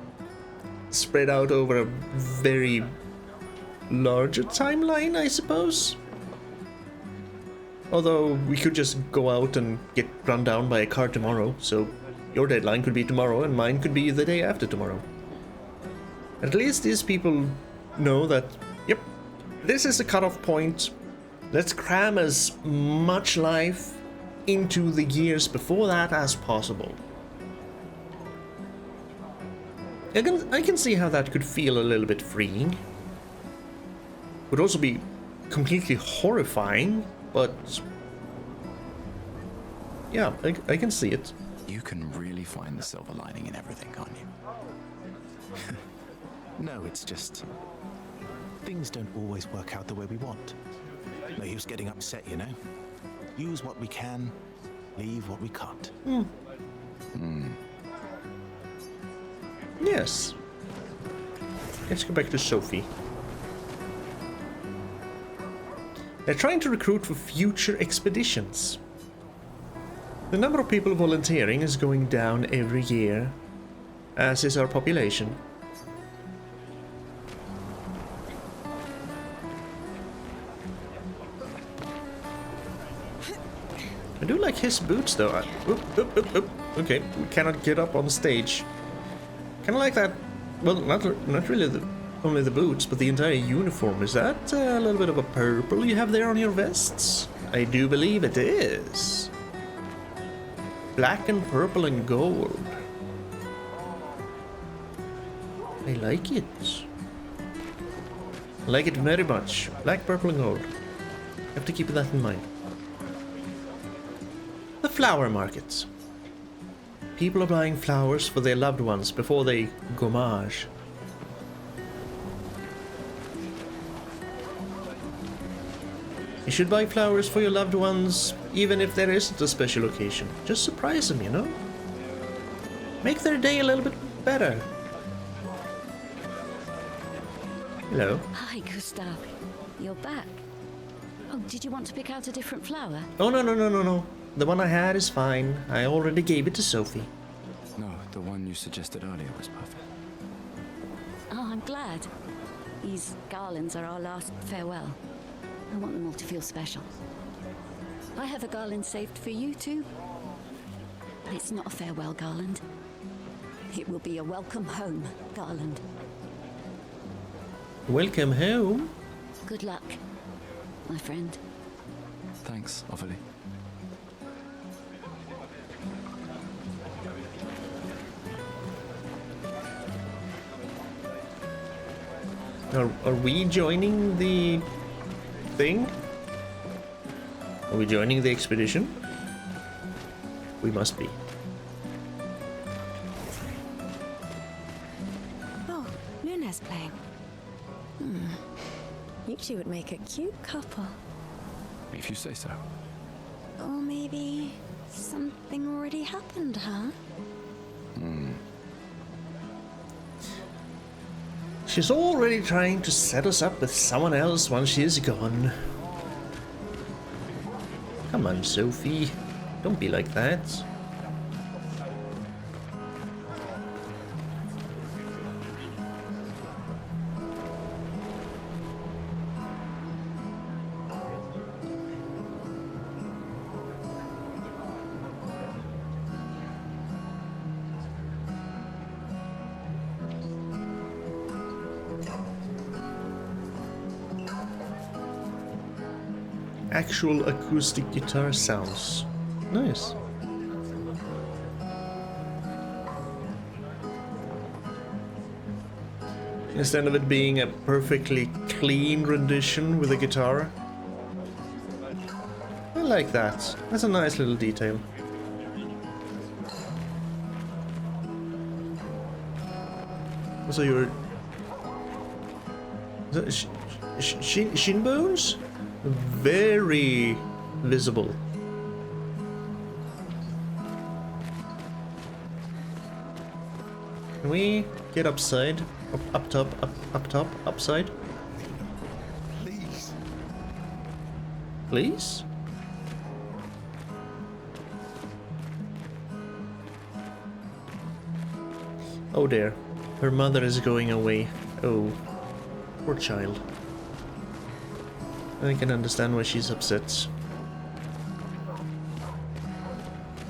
spread out over a very larger timeline, I suppose. Although we could just go out and get run down by a car tomorrow, so your deadline could be tomorrow and mine could be the day after tomorrow. At least these people know that, yep, this is a cutoff point. Let's cram as much life into the years before that as possible. I can see how that could feel a little bit freeing. Would also be completely horrifying, but yeah, I can see it. You can really find the silver lining in everything, can't you? No, it's just... things don't always work out the way we want. No use getting upset, you know? Use what we can, leave what we can't. Yes. Let's go back to Sophie. They're trying to recruit for future expeditions. The number of people volunteering is going down every year, as is our population. I do like his boots though. Oop. Okay, we cannot get up on stage. Kind of like that. Well, not really only the boots, but the entire uniform. Is that a little bit of a purple you have there on your vests? I do believe it is. Black and purple and gold. I like it. I like it very much. Black, purple and gold. Have to keep that in mind. The flower markets. People are buying flowers for their loved ones before they gommage. You should buy flowers for your loved ones, even if there isn't a special occasion. Just surprise them, you know? Make their day a little bit better. Hello. Hi, Gustav. You're back. Oh, did you want to pick out a different flower? Oh, no. The one I had is fine. I already gave it to Sophie. No, the one you suggested earlier was perfect. Oh, I'm glad. These garlands are our last farewell. I want them all to feel special. I have a garland saved for you too. It's not a farewell garland. It will be a welcome home garland. Welcome home. Good luck, my friend. Thanks, Ophelie. Are we joining the thing? Are we joining the expedition? We must be. Oh, Luna's playing. You two would make a cute couple. If you say so. Or maybe something already happened, huh? She's already trying to set us up with someone else once she's gone. Come on, Sophie. Don't be like that. Actual acoustic guitar sounds. Nice. Instead of it being a perfectly clean rendition with a guitar. I like that. That's a nice little detail. So your shin bones? Very visible. we get upside? Up top, up top, upside? Please. Please? Oh dear. Her mother is going away. Oh. Poor child. I can understand why she's upset.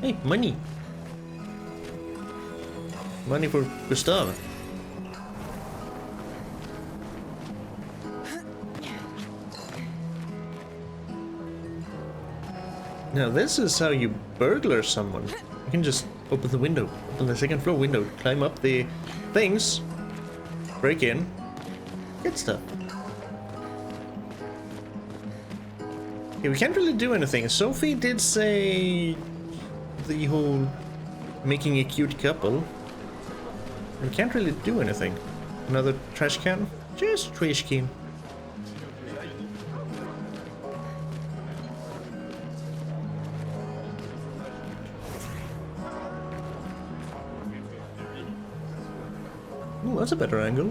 Hey, money! Money for Gustav. Now this is how you burglar someone. You can just open the window, open the second floor window, climb up the things, break in, get stuff. Okay, we can't really do anything. Sophie did say the whole making a cute couple. We can't really do anything. Another trash can? Just trash can. Ooh, that's a better angle.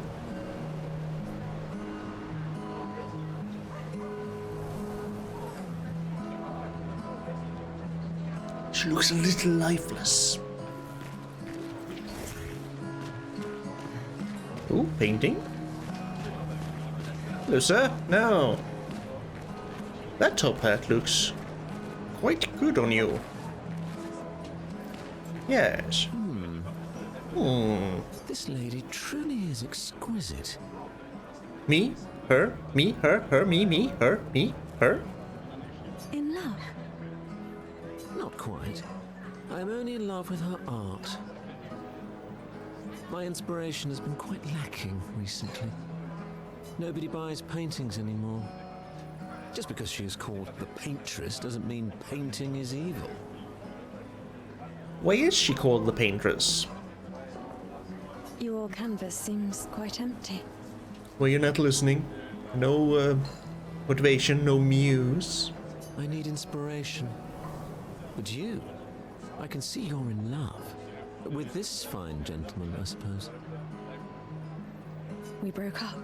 She looks a little lifeless. Ooh, painting. Hello, sir. Now, that top hat looks quite good on you. Yes. This lady truly is exquisite. Me, her, me, her, me, her, me, her. In love? Not quite. I'm only in love with her art. My inspiration has been quite lacking recently. Nobody buys paintings anymore. Just because she is called the paintress doesn't mean painting is evil. Why is she called the paintress? Your canvas seems quite empty. Well, you're not listening. No motivation, no muse. I need inspiration. But you, I can see you're in love. With this fine gentleman, I suppose. We broke up.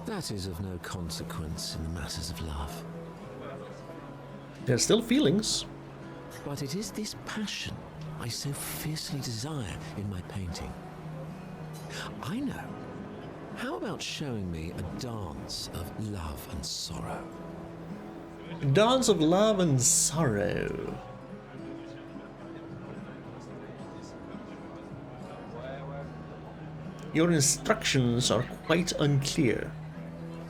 That is of no consequence in the matters of love. There's still feelings. But it is this passion I so fiercely desire in my painting. I know. How about showing me a dance of love and sorrow? Dance of love and sorrow. Your instructions are quite unclear.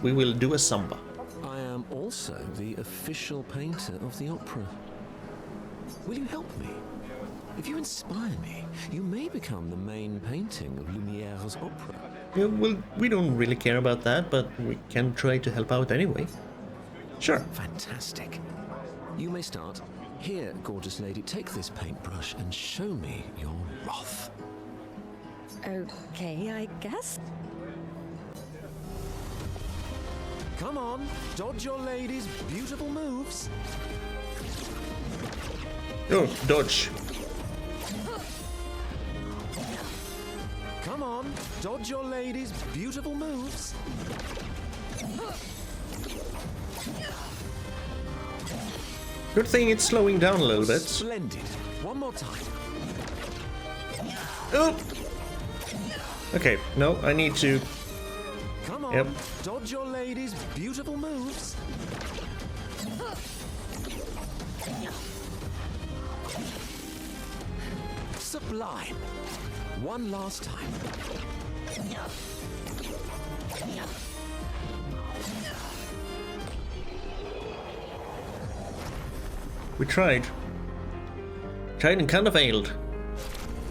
We will do a samba. I am also the official painter of the opera. Will you help me? If you inspire me, you may become the main painting of Lumiere's opera. Yeah, well, we don't really care about that, but we can try to help out anyway. Sure. Fantastic. You may start. Here, gorgeous lady, take this paintbrush and show me your wrath. Okay, I guess. Come on, dodge your lady's beautiful moves. Oh, dodge. Come on, dodge your lady's beautiful moves. Good thing it's slowing down a little bit. Splendid. One more time. Oh! Okay, no, I need to... Come on, Yep. dodge your lady's beautiful moves. Sublime. One last time. We tried. Tried and kind of failed.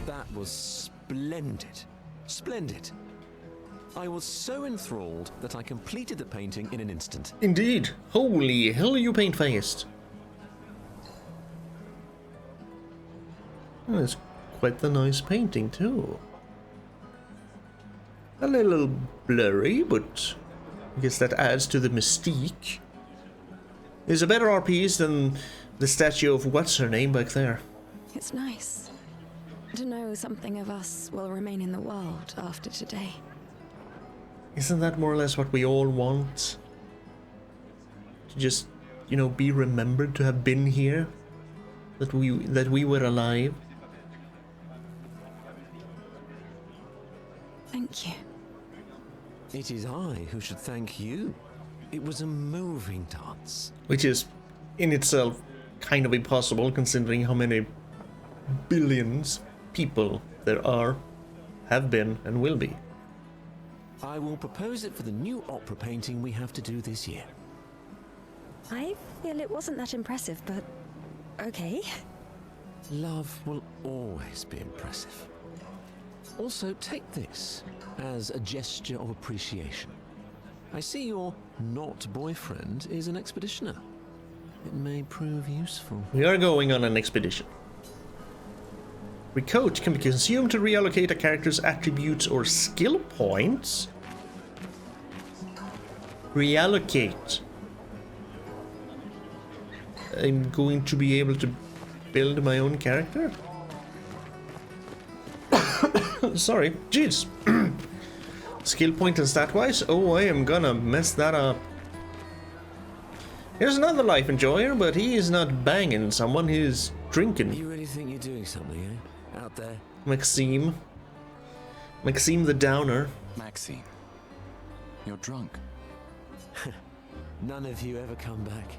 That was splendid. Splendid. I was so enthralled that I completed the painting in an instant. Indeed. Holy hell, you paint fast. Oh, it's quite the nice painting too. A little blurry, but I guess that adds to the mystique. It's a better art piece than the statue of what's her name back there. It's nice. To know something of us will remain in the world after today. Isn't that more or less what we all want? To just, you know, be remembered, to have been here, that we were alive. Thank you. It is I who should thank you. It was a moving dance. Which is, in itself, kind of impossible, considering how many billions people there are, have been, and will be. I will propose it for the new opera painting we have to do this year. I feel it wasn't that impressive, but okay. Love will always be impressive. Also, take this as a gesture of appreciation. I see your not boyfriend is an expeditioner. It may prove useful. We are going on an expedition. Recoach can be consumed to reallocate a character's attributes or skill points. Reallocate. I'm going to be able to build my own character? Sorry, jeez. Skill point and stat wise? Oh, I am gonna mess that up. Here's another life enjoyer, but he is not banging someone, he's drinking. You really think you're doing something, eh? Out there? Maxime. Maxime the Downer. Maxine, you're drunk. None of you ever come back.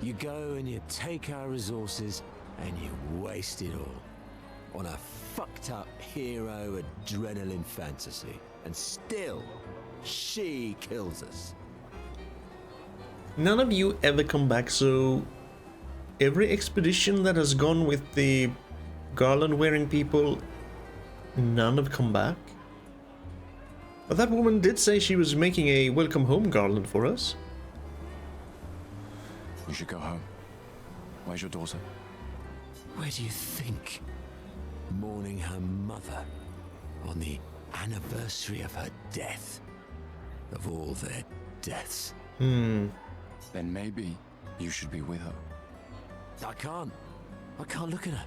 You go and you take our resources and you waste it all on a fucked up hero adrenaline fantasy. And still, she kills us. None of you ever come back, so every expedition that has gone with the garland wearing people, none have come back. But that woman did say she was making a welcome home garland for us. You should go home. Where's your daughter? Where do you think? Mourning her mother on the anniversary of her death. Of all their deaths. Then maybe you should be with her. I can't look at her.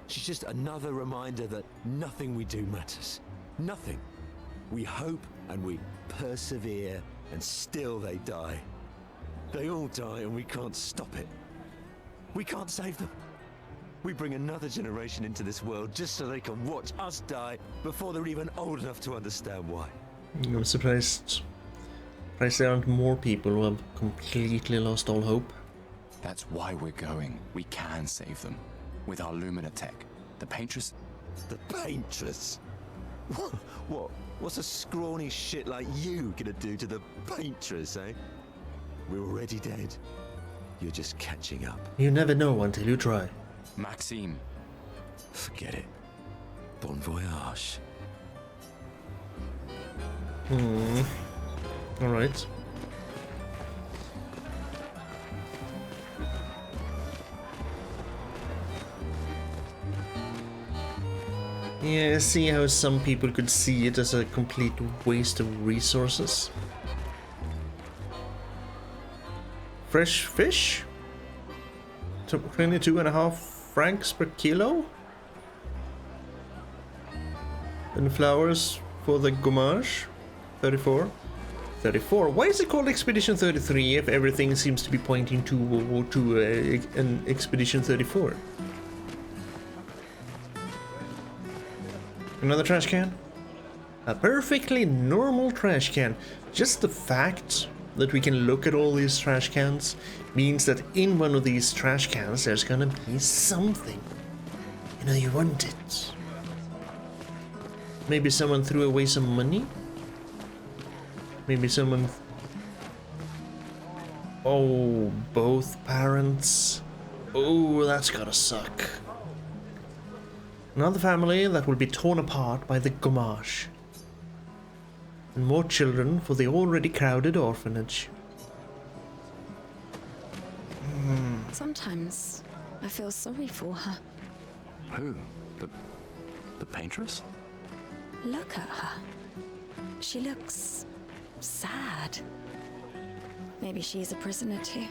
She's just another reminder that nothing we do matters. Nothing. We hope and we persevere, and still they die. They all die and we can't stop it. We can't save them. We bring another generation into this world just so they can watch us die before they're even old enough to understand why. I'm surprised there aren't more people who have completely lost all hope. That's why we're going. We can save them. With our Lumina tech. The Paintress... The Paintress? What? What's a scrawny shit like you gonna do to the Paintress, eh? We're already dead. You're just catching up. You never know until you try. Maxime. Forget it. Bon voyage. Alright. Yeah, see how some people could see it as a complete waste of resources. Fresh fish? 22.5 francs per kilo? And flowers for the gommage? 34. 34. Why is it called Expedition 33 if everything seems to be pointing to an Expedition 34? Another trash can? A perfectly normal trash can. Just the fact that we can look at all these trash cans means that in one of these trash cans there's gonna be something. You know, you want it. Maybe someone threw away some money? Maybe someone... Oh, both parents. Oh, that's gotta suck. Another family that will be torn apart by the gommage. And more children for the already crowded orphanage. Sometimes I feel sorry for her. Who? The Paintress? Look at her. She looks sad. Maybe she's a prisoner too.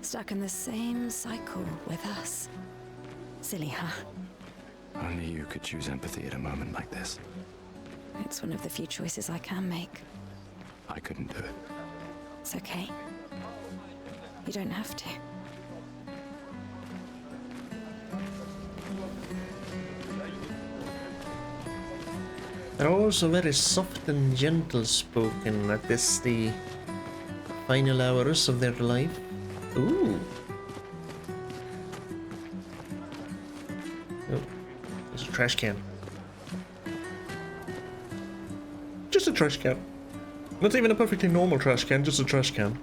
Stuck in the same cycle with us. Silly her. Only you could choose empathy at a moment like this. It's one of the few choices I can make. I couldn't do it. It's okay. You don't have to. They're also very soft and gentle spoken at this, the final hours of their life. Ooh. Oh, there's a trash can. Just a trash can. Not even a perfectly normal trash can, just a trash can.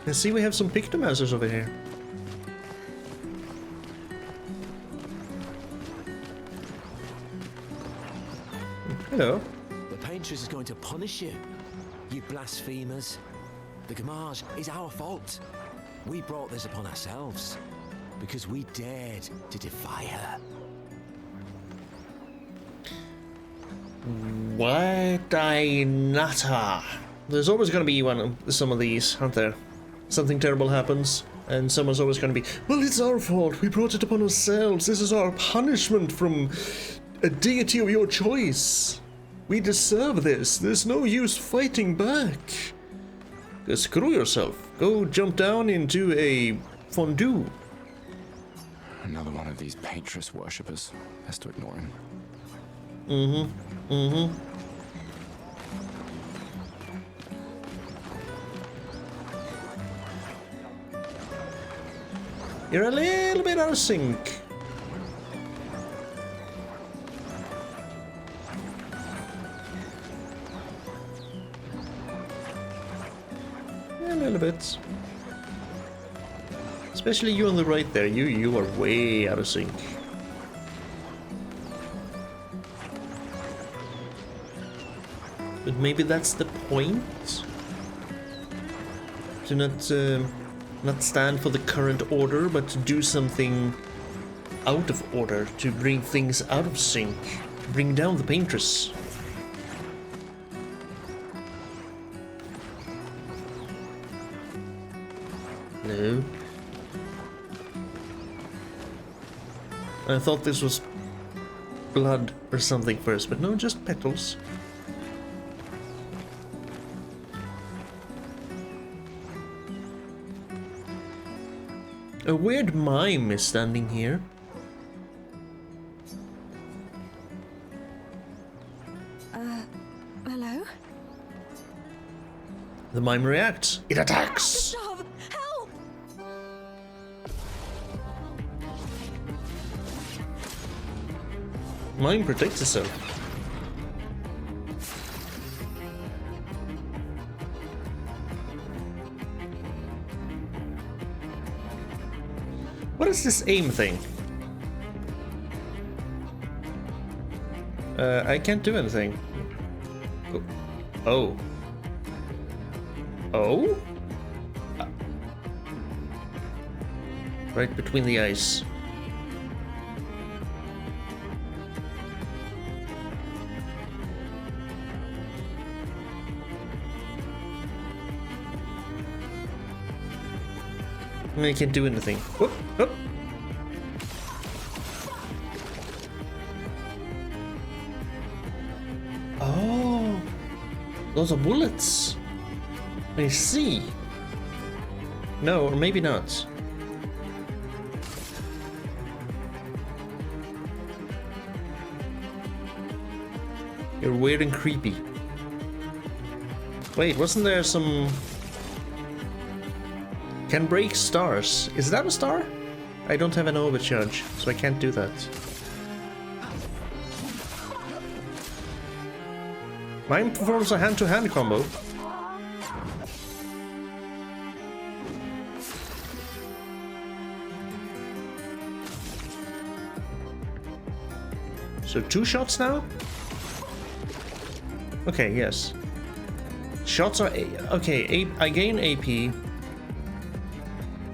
And see, we have some pictomasters over here. Hello. The Paintress is going to punish you, you blasphemers. The Gamage is our fault. We brought this upon ourselves because we dared to defy her. What I nutter. There's always going to be some of these, aren't there? Something terrible happens, and someone's always going to be, well, it's our fault. We brought it upon ourselves. This is our punishment from a deity of your choice. We deserve this. There's no use fighting back. Screw yourself. Go jump down into a fondue. Another one of these Paintress worshippers. Best to ignore him. You're a little bit out of sync. A little bit. Especially you on the right there. You are way out of sync. But maybe that's the point. To not stand for the current order, but to do something out of order, to bring things out of sync, bring down the Paintress. No. I thought this was blood or something first, but no, just petals. A weird mime is standing here. Hello? The mime reacts. It attacks! Stop! Help! Mime protects itself. What is this aim thing? I can't do anything. Oh. Oh? Right between the eyes. I can't do anything. Whoop, whoop. Oh, those are bullets. I see. No, or maybe not. You're weird and creepy. Wait, wasn't there some... Can break stars. Is that a star? I don't have an overcharge, so I can't do that. Mine performs a hand-to-hand combo. So 2 shots now? Okay, yes. Shots are... Okay, I gain AP.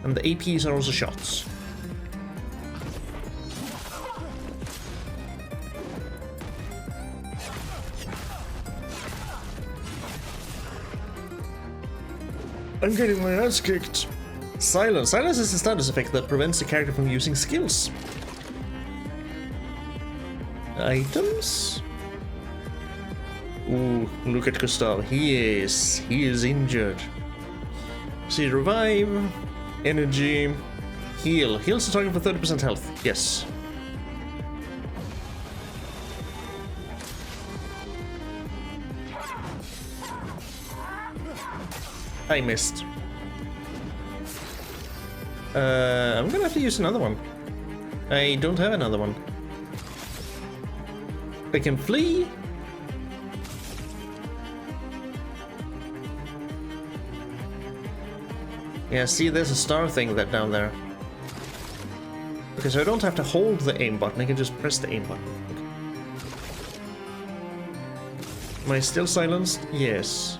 And the APs are also shots. I'm getting my ass kicked. Silence. Silence is a status effect that prevents the character from using skills. Items? Ooh, look at Gustav. He is injured. See, revive, energy, heal. Heals the target for 30% health. Yes. I missed. I'm gonna have to use another one. I don't have another one. I can flee. Yeah, see, there's a star thing that down there. Okay, so I don't have to hold the aim button, I can just press the aim button. Okay. Am I still silenced? Yes.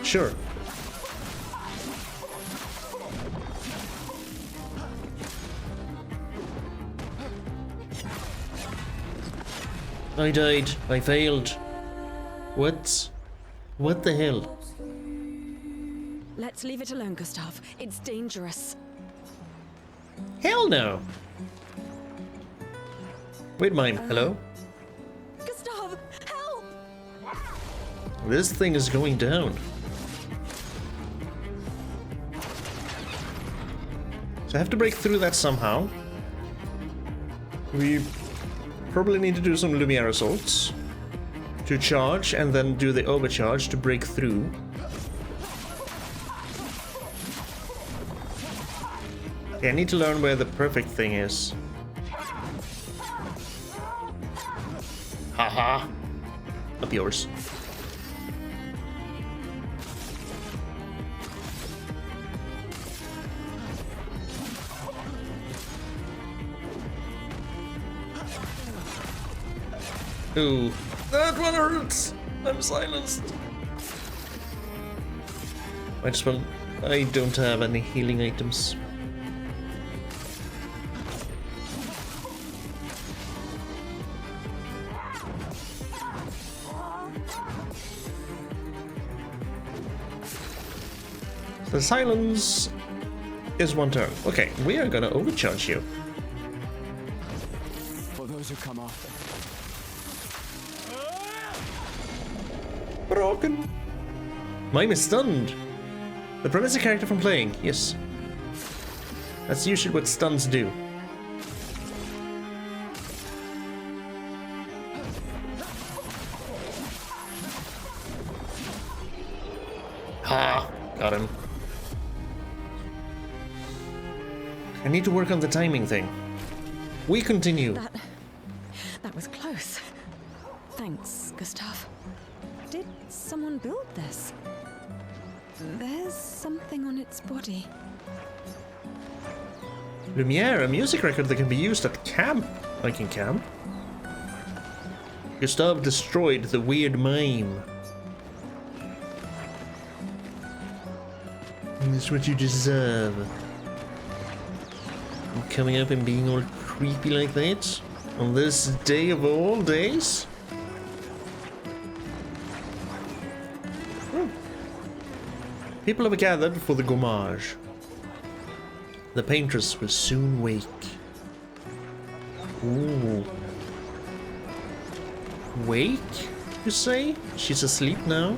Sure. I died. I failed. What? What the hell? Let's leave it alone, Gustav. It's dangerous. Hell no! Wait, mime. Hello? Gustav, help! This thing is going down. So I have to break through that somehow. We probably need to do some Lumiere assaults to charge and then do the overcharge to break through. Okay, I need to learn where the perfect thing is. Haha. Up yours. Ooh, that one hurts! I'm silenced. I don't have any healing items. The silence is one turn. Okay, we are gonna overcharge you. For those who come after. Broken. Mime is stunned. That prevents the character from playing. Yes. That's usually what stuns do. Ha! Got him. I need to work on the timing thing. We continue. That was close. Thanks, Gustav. Did someone build this? There's something on its body. Lumiere, a music record that can be used at camp. Like in camp. Gustav destroyed the weird mime. That's what you deserve. Coming up and being all creepy like that? On this day of all days? People have gathered for the gommage. The paintress will soon wake. Ooh. Wake, you say? She's asleep now?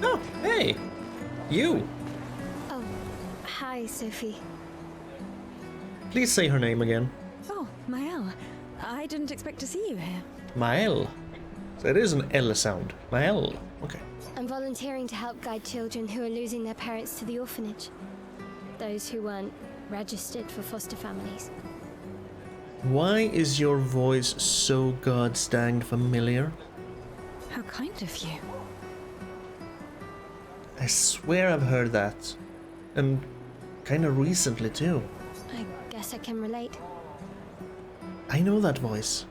Oh, hey! You! Oh, hi, Sophie. Please say her name again. Oh, Mael. I didn't expect to see you here. Mael. So it is an L sound. Mael. Okay. I'm volunteering to help guide children who are losing their parents to the orphanage. Those who weren't registered for foster families. Why is your voice so god-dang familiar? How kind of you. I swear I've heard that. And kinda recently too. I guess I can relate. I know that voice.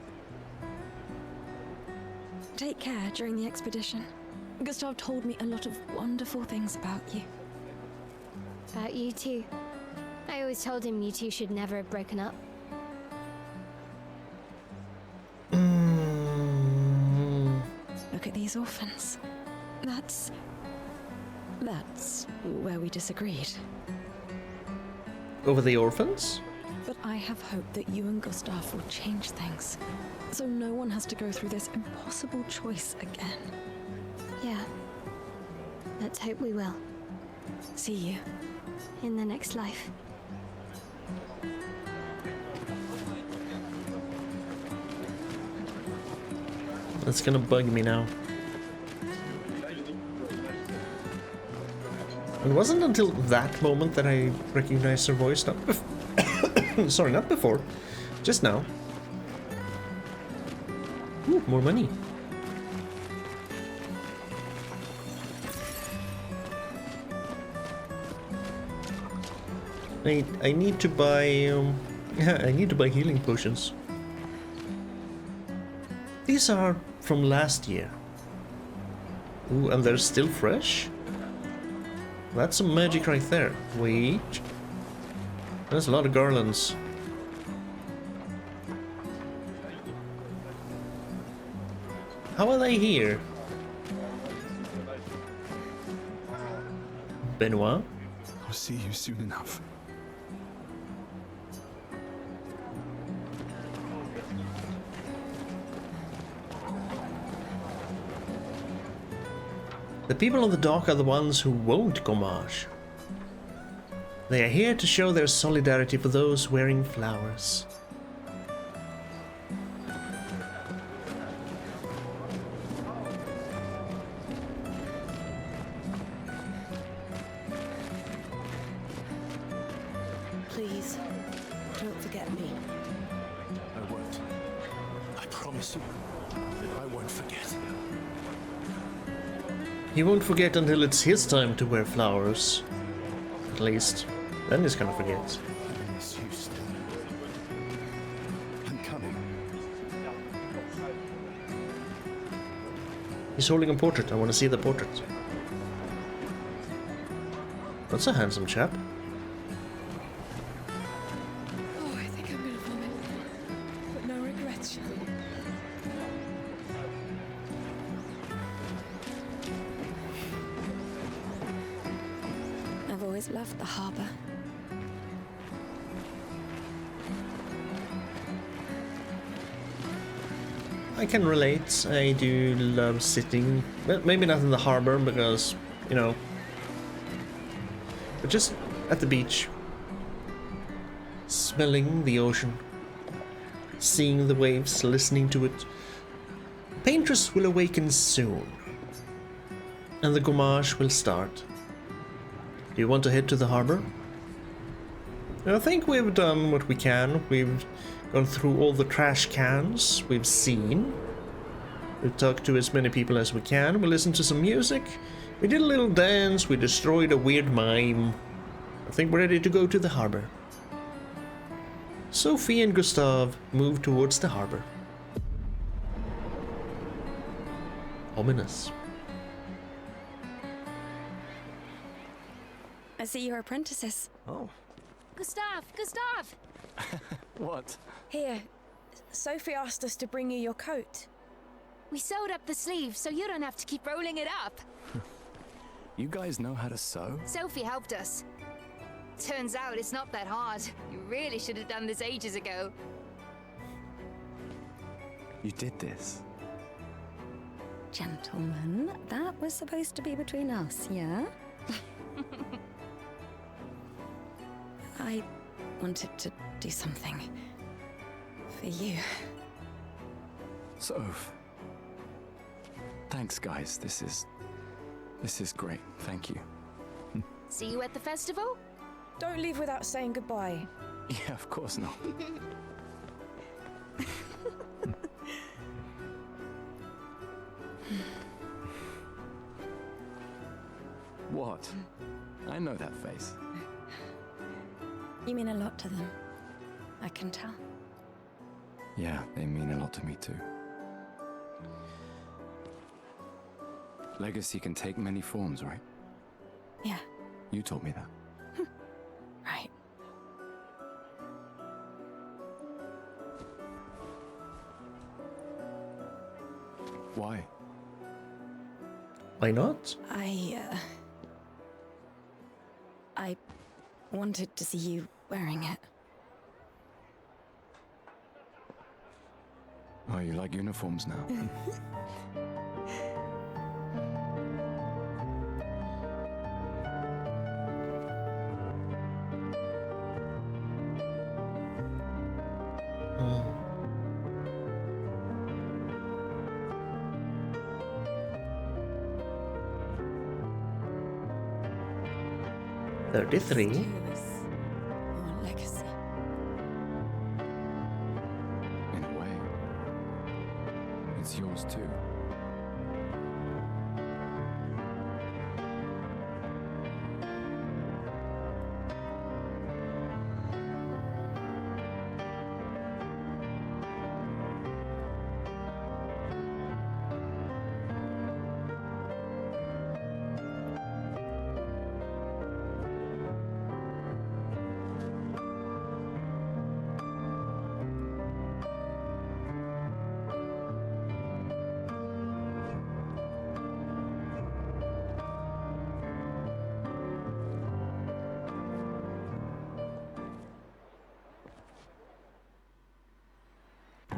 Take care during the expedition. Gustav told me a lot of wonderful things about you. About you two. I always told him you two should never have broken up. Look at these orphans. That's where we disagreed. Over the orphans? But I have hope that you and Gustav will change things, so no one has to go through this impossible choice again. Yeah. Let's hope we will. See you. In the next life. That's gonna bug me now. It wasn't until that moment that I recognized her voice. Not sorry, not before. Just now. Ooh, more money. I need to buy I need to buy healing potions. These are from last year. Ooh, and they're still fresh? That's some magic right there. Wait. There's a lot of garlands. How are they here? Benoit? I'll see you soon enough. The people on the dock are the ones who won't gommage. They are here to show their solidarity for those wearing flowers. Please, don't forget me. I won't. I promise you. I won't forget. He won't forget until it's his time to wear flowers. At least. Then he's gonna forget. Miss Houston. I'm coming. He's holding a portrait. I want to see the portrait. That's a handsome chap. Oh, I think I'm gonna vomit. But no regrets, shall we? I've always loved the harbor. I can relate. I do love sitting, but maybe not in the harbor because, you know, but just at the beach, smelling the ocean, seeing the waves, listening to it. Paintress will awaken soon, and the gommage will start. Do you want to head to the harbor? I think we've done what we can. We've gone through all the trash cans we've seen. We've talked to as many people as we can. We listened to some music. We did a little dance. We destroyed a weird mime. I think we're ready to go to the harbor. Sophie and Gustav move towards the harbor. Ominous. I see you're apprentices. Oh, Gustav! Gustav! what? Here, Sophie asked us to bring you your coat. We sewed up the sleeve so you don't have to keep rolling it up. You guys know how to sew? Sophie helped us. Turns out it's not that hard. You really should have done this ages ago. You did this? Gentlemen, that was supposed to be between us, yeah? I wanted to do something for you. Soph. Thanks, guys. This is great. Thank you. See you at the festival? Don't leave without saying goodbye. Yeah, of course not. What? I know that face. You mean a lot to them. I can tell. Yeah, they mean a lot to me too. Legacy can take many forms, right? Yeah, You taught me that. right. Why? Why not? I wanted to see you wearing it. Oh, you like uniforms now? Hmm. 33. This too is your legacy. In a way. It's yours too.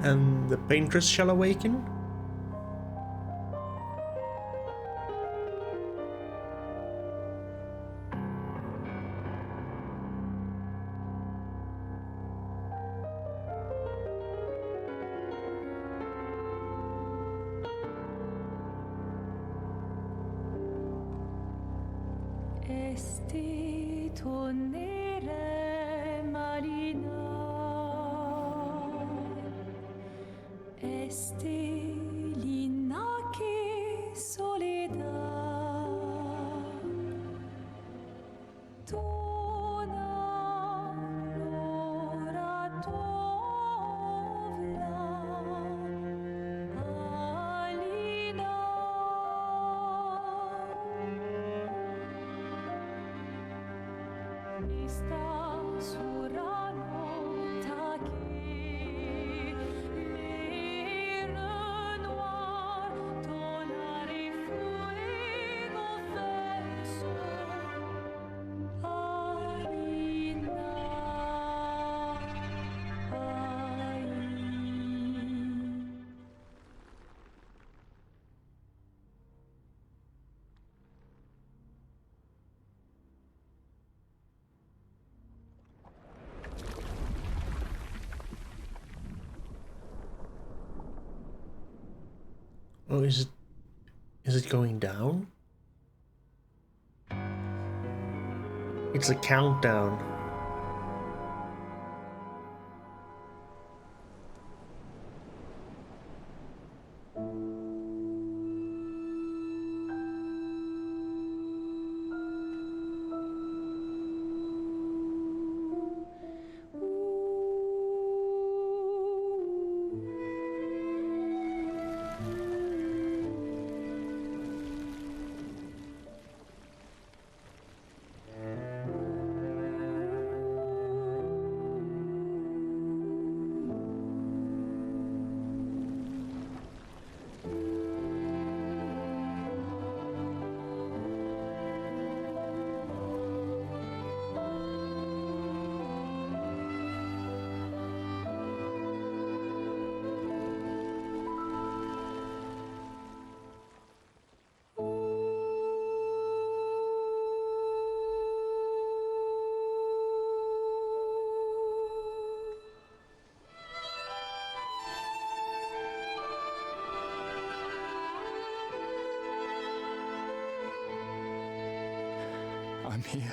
And the paintress shall awaken? Esti tornere marina, esti l'inaki soledad, tona l'ora tovla, alina. Sta surano taki le noir tonare fuego verso Alina ai. Oh, is it going down? It's a countdown. I'm here.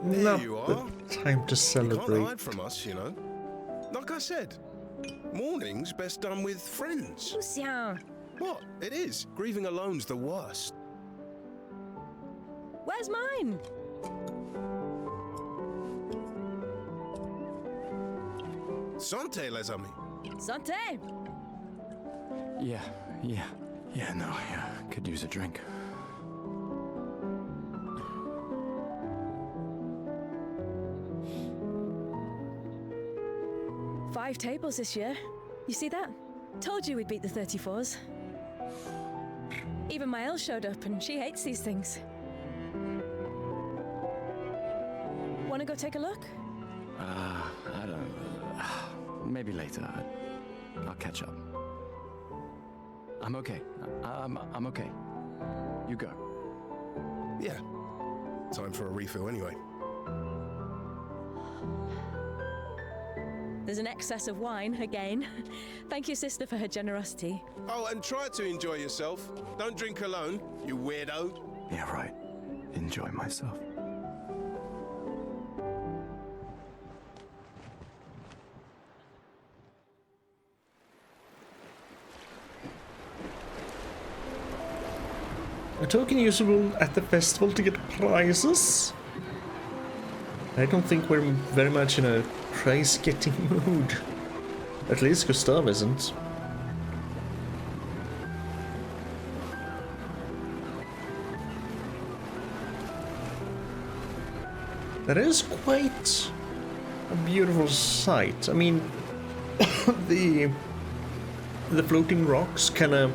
Not you the are. time to You celebrate. can't hide from us, you know. Like I said, mourning's best done with friends. Lucien, What? It is. Grieving alone's the worst. where's mine? Santé, les amis. Santé! Yeah, could use a drink. Five tables this year. You see that? Told you we'd beat the 34s. Even my Elle showed up and she hates these things. Wanna go take a look? I don't... maybe later. I'll catch up. I'm okay. I'm okay. You go. Yeah. Time for a refill anyway. There's an excess of wine, again. Thank your sister for her generosity. Oh, and try to enjoy yourself. Don't drink alone, you weirdo. Yeah, right. Enjoy myself. A token usable at the festival to get prizes? I don't think we're very much in a prize-getting mood. At least Gustav isn't. That is quite a beautiful sight. I mean, the floating rocks kind of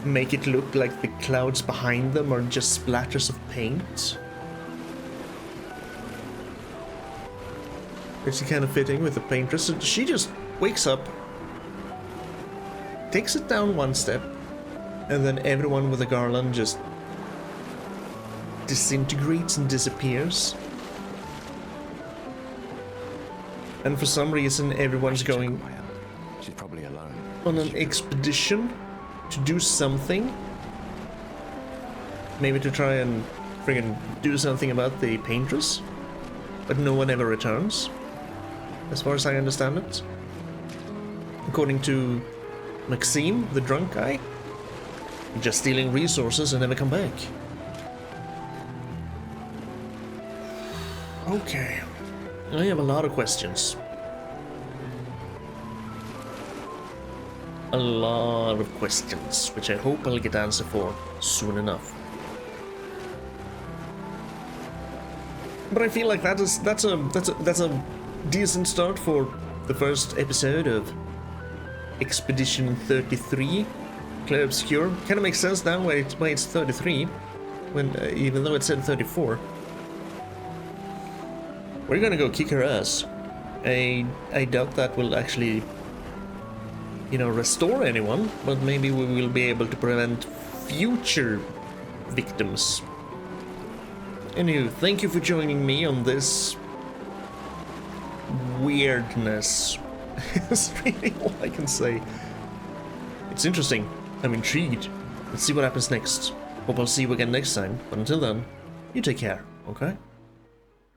make it look like the clouds behind them are just splatters of paint. It's kind of fitting with the paintress. So she just wakes up, takes it down one step, and then everyone with a garland just disintegrates and disappears. And for some reason, everyone's going She's probably alone. on an expedition to do something. Maybe to try and friggin' do something about the paintress. But no one ever returns, as far as I understand it. According to Maxime, the drunk guy, just stealing resources and never come back. Okay. I have a lot of questions. A lot of questions, which I hope I'll get answer for soon enough. But I feel like that's a decent start for the first episode of Expedition 33, Clair Obscur. Kind of makes sense now why it's 33, when even though it said 34. We're gonna go kick her ass. I doubt that will actually, you know, restore anyone, but maybe we will be able to prevent future victims. Anywho, thank you for joining me on this weirdness. That's really all I can say. It's interesting. I'm intrigued. Let's see what happens next. Hope I'll see you again next time. But until then, you take care, okay?